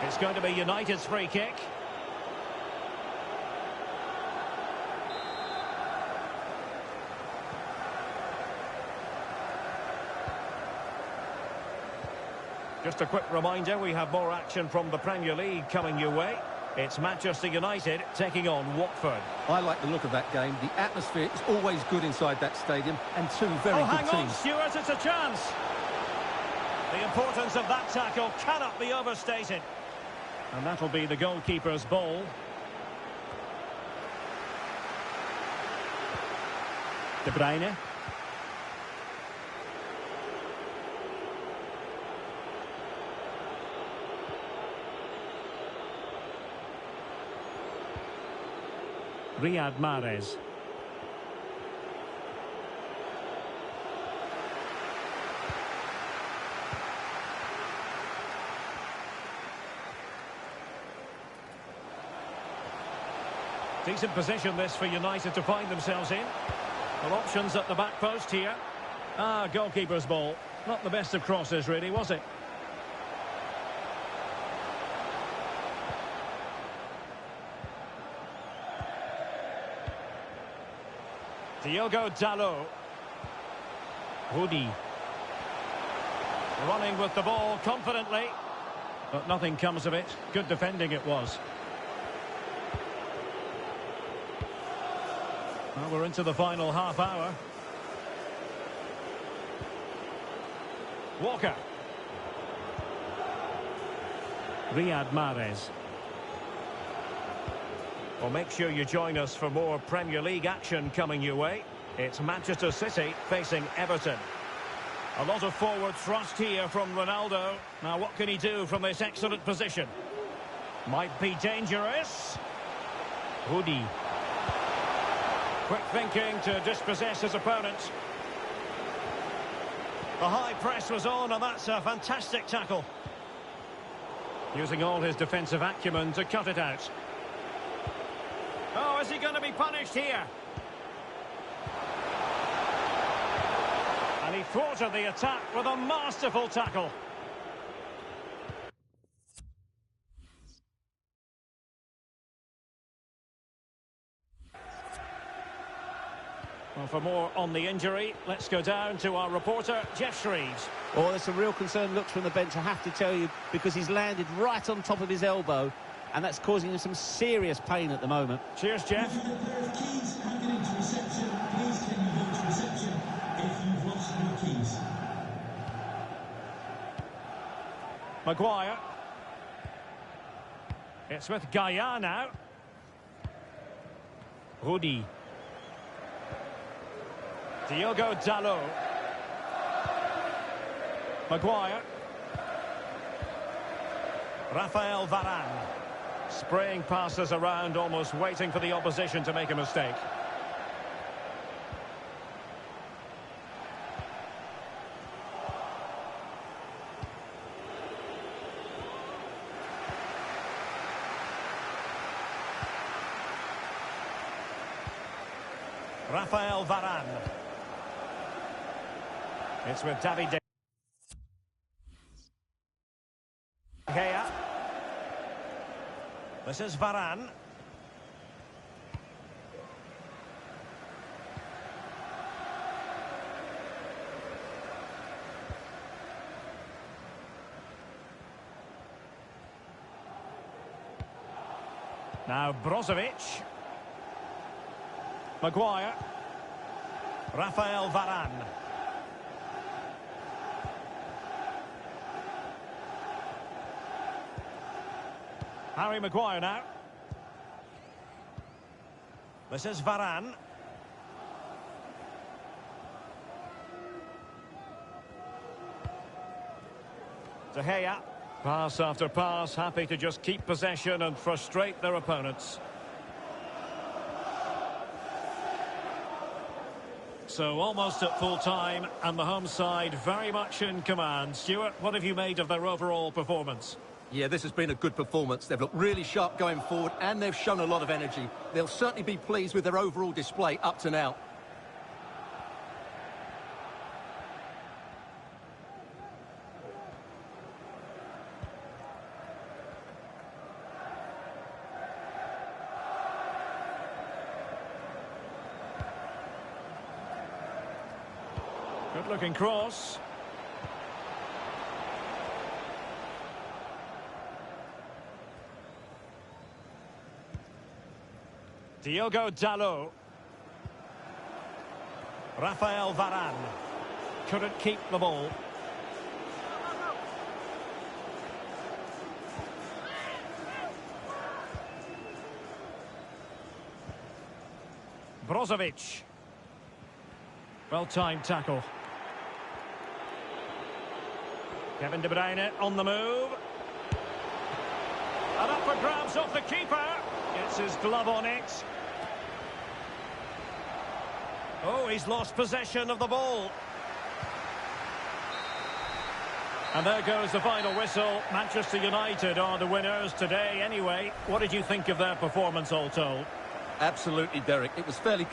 S1: It's going to be United's free kick. Just a quick reminder, we have more action from the Premier League coming your way. It's Manchester United taking on Watford.
S2: I like the look of that game. The atmosphere is always good inside that stadium, and two very good teams.
S1: Hang on, Stuart, it's a chance. The importance of that tackle cannot be overstated. And that'll be the goalkeeper's ball. De Bruyne. Riyad Mahrez. Decent position this for United to find themselves in. Well, options at the back post here. Goalkeeper's ball. Not the best of crosses, really, was it? Diogo Dalot. Rudi. Running with the ball confidently. But nothing comes of it. Good defending it was. Well, we're into the final half hour. Walker. Riyad Mahrez. Well, make sure you join us for more Premier League action coming your way. It's Manchester City facing Everton. A lot of forward thrust here from Ronaldo. Now, what can he do from this excellent position? Might be dangerous. Rudi. Quick thinking to dispossess his opponent. The high press was on, and that's a fantastic tackle. Using all his defensive acumen to cut it out. Oh, is he going to be punished here? And he thwarted the attack with a masterful tackle. Well, for more on the injury, let's go down to our reporter, Jeff Shreves.
S4: Oh, there's some real concerned looks from the bench, I have to tell you, because he's landed right on top of his elbow, and that's causing him some serious pain at the moment.
S1: Cheers, Jeff.
S3: Keys handed into reception. Please can you go to reception if you've lost your keys?
S1: Maguire. It's with Gaia now. Rudi. Diogo Dalot. Maguire. Rafael Varane. Spraying passes around, almost waiting for the opposition to make a mistake. Rafael Varane. It's with David De Gea. This is Varane. Now Brozovic. Maguire. Rafael Varane. Harry Maguire now. This is Varane. De Gea. Pass after pass, happy to just keep possession and frustrate their opponents. So almost at full time, and the home side very much in command. Stuart, what have you made of their overall performance?
S2: Yeah, this has been a good performance. They've looked really sharp going forward, and they've shown a lot of energy. They'll certainly be pleased with their overall display up to now.
S1: Good-looking cross. Diogo Dalot. Rafael Varane. Couldn't keep the ball. Brozovic. Well-timed tackle. Kevin De Bruyne on the move. And up for grabs off the keeper. Gets his glove on it. Oh, he's lost possession of the ball. And there goes the final whistle. Manchester United are the winners today anyway. What did you think of their performance all told?
S2: Absolutely, Derek. It was fairly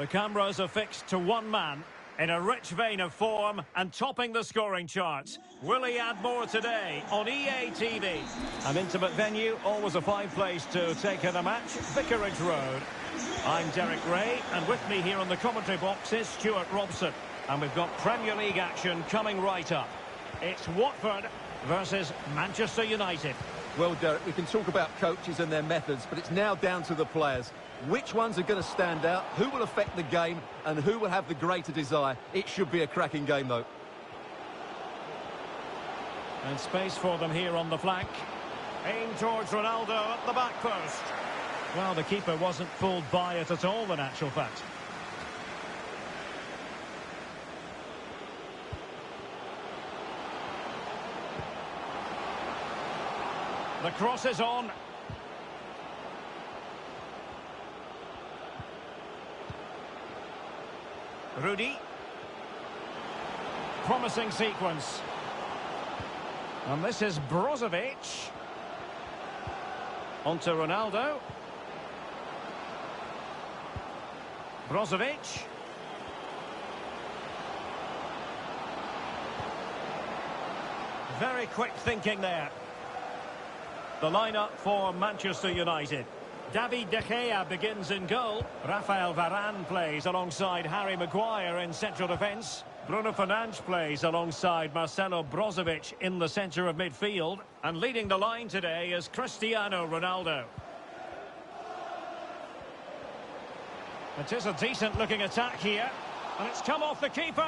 S1: The cameras are fixed to one man in a rich vein of form and topping the scoring charts. Will he add more today on EA TV? An intimate venue, always a fine place to take in a match. Vicarage Road. I'm Derek Ray, and with me here on the commentary box is Stuart Robson. And we've got Premier League action coming right up. It's Watford versus Manchester United.
S2: Well, Derek, we can talk about coaches and their methods, but it's now down to the players. Which ones are going to stand out, who will affect the game, and who will have the greater desire? It should be a cracking game, though.
S1: And space for them here on the flank. Aim towards Ronaldo at the back post. Well, the keeper wasn't fooled by it at all, in actual fact. The cross is on. Rudy. Promising sequence. And this is Brozovic. Onto Ronaldo. Brozovic. Very quick thinking there. The lineup for Manchester United. David De Gea begins in goal. Rafael Varane plays alongside Harry Maguire in central defence. Bruno Fernandes plays alongside Marcelo Brozovic in the centre of midfield. And leading the line today is Cristiano Ronaldo. It is a decent looking attack here. And it's come off the keeper.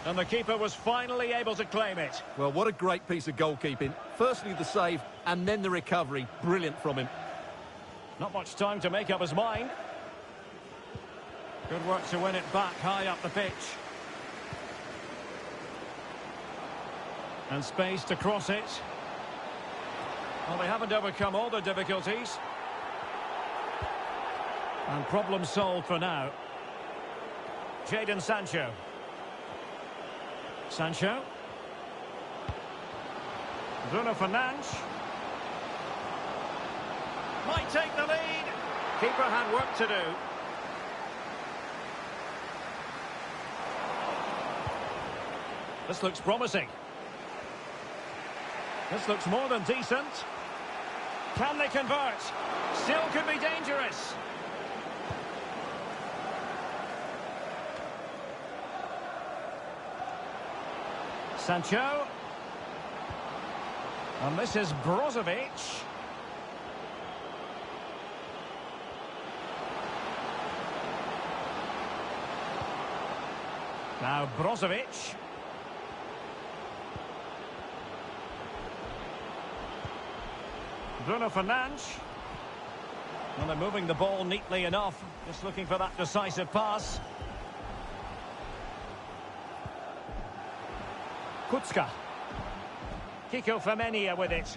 S1: And the keeper was finally able to claim it.
S2: Well, what a great piece of goalkeeping. Firstly the save, and then the recovery. Brilliant from him.
S1: Not much time to make up his mind. Good work to win it back high up the pitch. And space to cross it. Well, they haven't overcome all the difficulties. And problem solved for now. Jadon Sancho. Sancho. Bruno Fernandes. Might take the lead. Keeper had work to do. This looks promising. This looks more than decent. Can they convert? Still could be dangerous. Sancho. And this is Brozovic. Now Brozovic. Bruno Fernandes. Well, they're moving the ball neatly enough. Just looking for that decisive pass. Kutska. Kiko Femenia with it.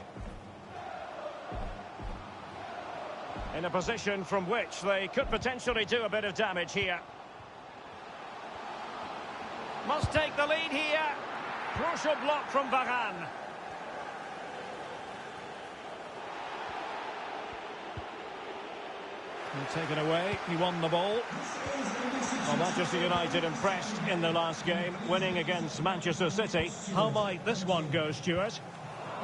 S1: In a position from which they could potentially do a bit of damage here. Must take the lead here. Crucial block from Varane. Taken away, he won the ball. Well, Manchester United impressed in the last game, winning against Manchester City. How might this one go, Stuart?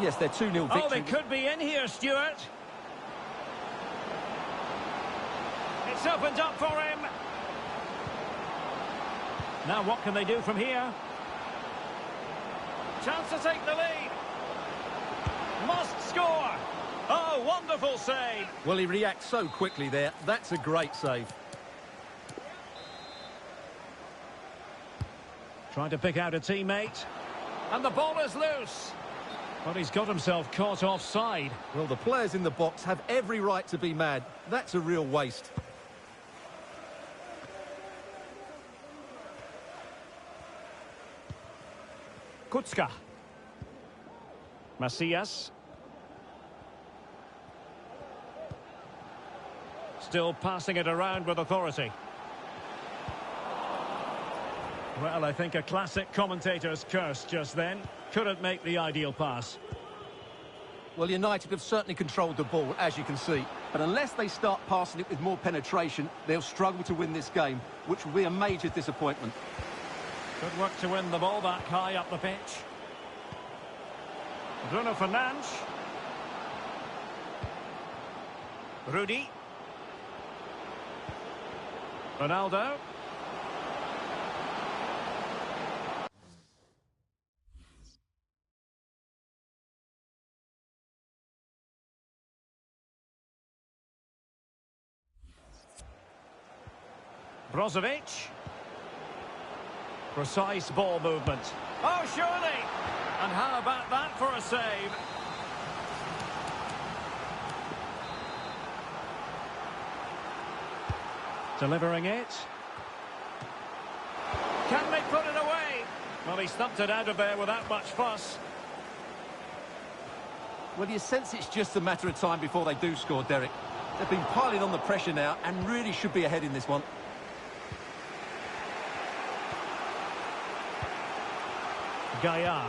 S2: Yes, they're 2-0 victory.
S1: Oh, they could be in here, Stuart. It's opened up for him. Now what can they do from here? Chance to take the lead. Must score. Oh, wonderful save.
S2: Well, he reacts so quickly there. That's a great save.
S1: Trying to pick out a teammate. And the ball is loose. But he's got himself caught offside.
S2: Well, the players in the box have every right to be mad. That's a real waste.
S1: Kutska. Macias. Still passing it around with authority. Well, I think a classic commentator's curse just then. Couldn't make the ideal pass.
S2: Well, United have certainly controlled the ball, as you can see. But unless they start passing it with more penetration, they'll struggle to win this game, which will be a major disappointment.
S1: Good work to win the ball back high up the pitch. Bruno Fernandes. Rudy. Ronaldo. Brozovic. Precise ball movement. Oh, surely! And how about that for a save? Delivering it. Can they put it away? Well, he stumped it out of there without much fuss.
S2: Well, you sense it's just a matter of time before they do score, Derek. They've been piling on the pressure now and really should be ahead in this one.
S1: Gaia.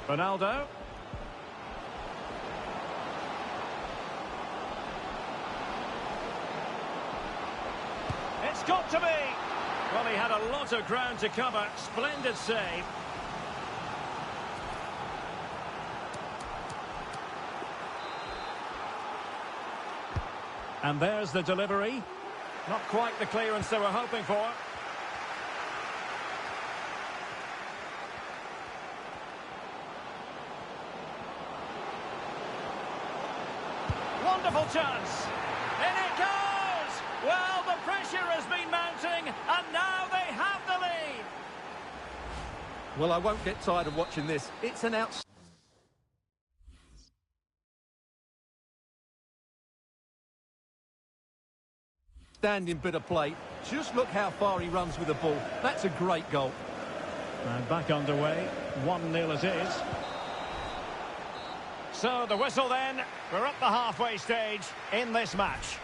S1: Ronaldo. It's got to be. Well, he had a lot of ground to cover. Splendid save. And there's the delivery. Not quite the clearance they were hoping for. Wonderful chance. In it goes! Well, the pressure has been mounting, and now they have the lead.
S2: Well, I won't get tired of watching this. It's an outstanding bit of play. Just look how far he runs with the ball. That's a great goal.
S1: And back underway. 1-0 it is. So the whistle then. We're at the halfway stage in this match.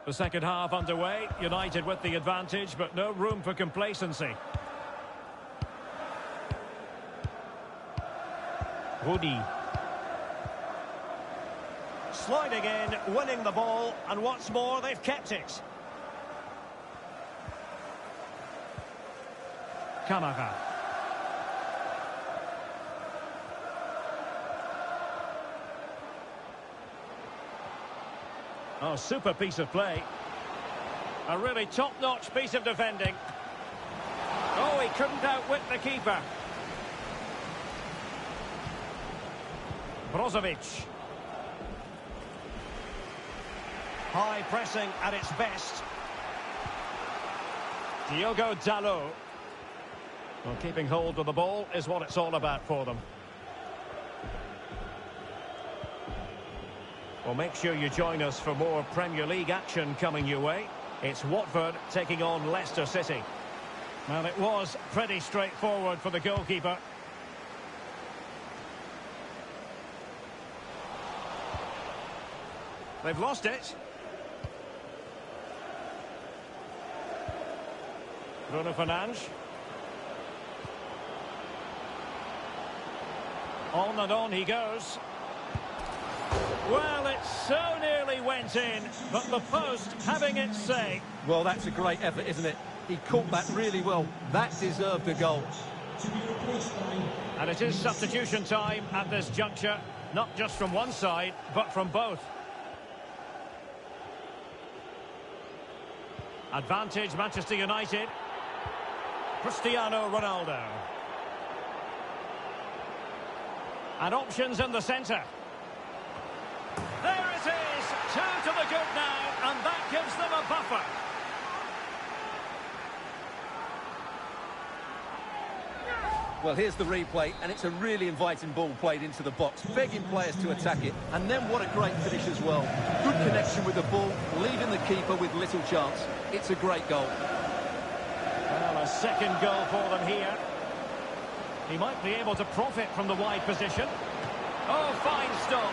S1: The second half underway. United with the advantage, but no room for complacency. Rudy. Sliding in, winning the ball, and what's more, they've kept it. Kamara. Oh, super piece of play. A really top-notch piece of defending. Oh, he couldn't outwit the keeper. Brozovic. High pressing at its best. Diogo Dalot. Well, keeping hold of the ball is what it's all about for them. Well, make sure you join us for more Premier League action coming your way. It's Watford taking on Leicester City. Well, it was pretty straightforward for the goalkeeper. They've lost it. Bruno Fernandes. On and on he goes. Well, it so nearly went in, but the post having its say.
S2: Well, that's a great effort, isn't it? He caught that really well. That deserved a goal.
S1: And it is substitution time at this juncture, not just from one side, but from both. Advantage Manchester United. Cristiano Ronaldo. And options in the centre. There it is, 2 to the good now, and that gives them a buffer.
S2: Well, here's the replay, and it's a really inviting ball played into the box, begging players to attack it. And then what a great finish as well. Good connection with the ball, leaving the keeper with little chance. It's a great goal.
S1: Well, a second goal for them here. He might be able to profit from the wide position. Oh, fine stop.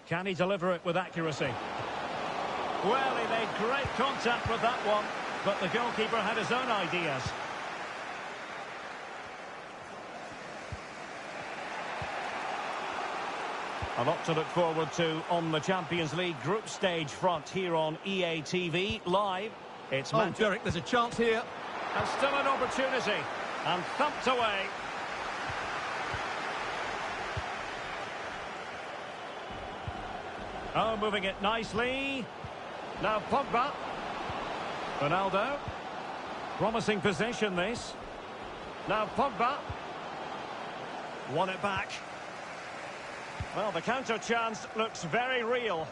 S1: Can he deliver it with accuracy? Well, he made great contact with that one, but the goalkeeper had his own ideas. A lot to look forward to on the Champions League group stage front here on EA TV Live. It's
S2: Derek, there's a chance here.
S1: And still an opportunity. And thumped away. Oh, moving it nicely. Now Pogba. Ronaldo. Promising possession, this. Now Pogba. Won it back. Well, the counter chance looks very real.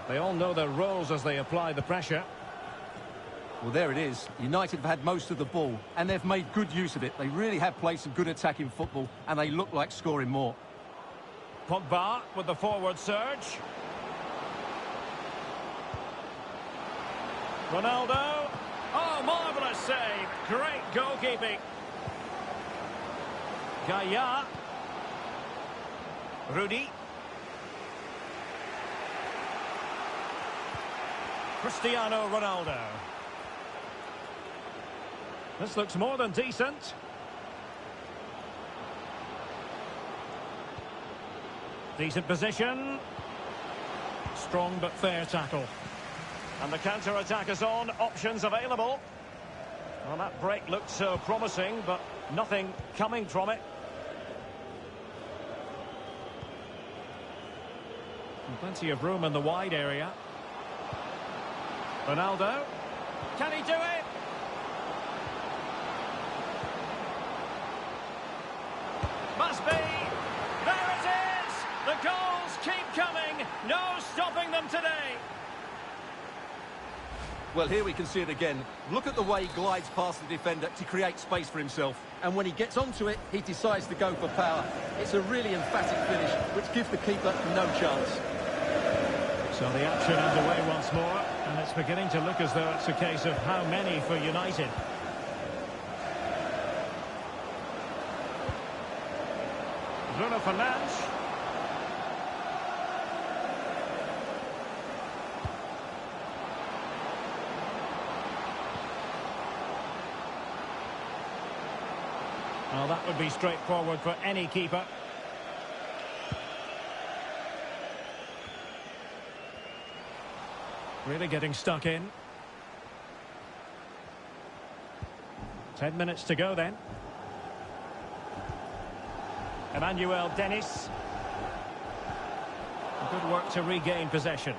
S1: They all know their roles as they apply the pressure.
S2: Well, there it is. United have had most of the ball, and they've made good use of it. They really have played some good attacking football, and they look like scoring more.
S1: Pogba with the forward surge. Ronaldo. Oh, marvellous save. Great goalkeeping. Gaia. Rudy. Cristiano Ronaldo. This looks more than decent. Decent position. Strong but fair tackle. And the counter-attack is on. Options available. Well, that break looked so promising, but nothing coming from it. And plenty of room in the wide area. Ronaldo. Can he do it? Must be. There it is. The goals keep coming. No stopping them today.
S2: Well, here we can see it again. Look at the way he glides past the defender to create space for himself. And when he gets onto it, he decides to go for power. It's a really emphatic finish, which gives the keeper no chance.
S1: So the action underway once more, and it's beginning to look as though it's a case of how many for United. Bruno Fernandes. Well, that would be straightforward for any keeper. Really getting stuck in. 10 minutes to go then. Emmanuel Dennis. Good work to regain possession.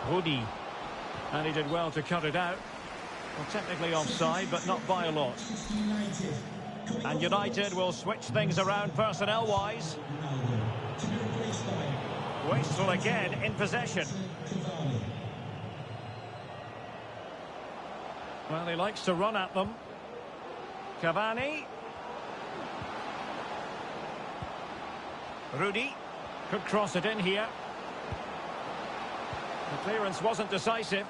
S1: Rudy. And he did well to cut it out. Well, technically offside, but not by a lot. And United will switch things around personnel-wise. Wasteful again in possession. Well, he likes to run at them. Cavani. Rudy. Could cross it in here. The clearance wasn't decisive.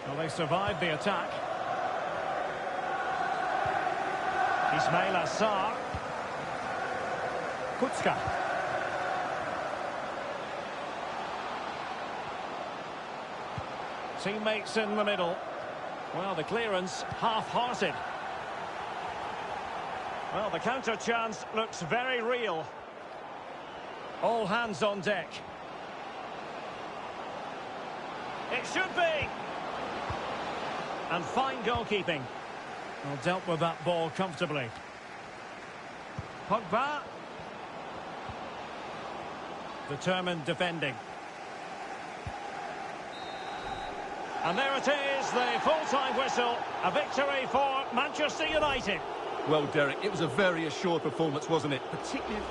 S1: Well, they survived the attack. Ismail Assar. Kutska. Teammates in the middle. Well, the clearance half-hearted. Well, the counter chance looks very real. All hands on deck. It should be. And fine goalkeeping. Well, dealt with that ball comfortably. Pogba. Determined defending. And there it is, the full-time whistle. A victory for Manchester United.
S2: Well, Derek, it was a very assured performance, wasn't it? Particularly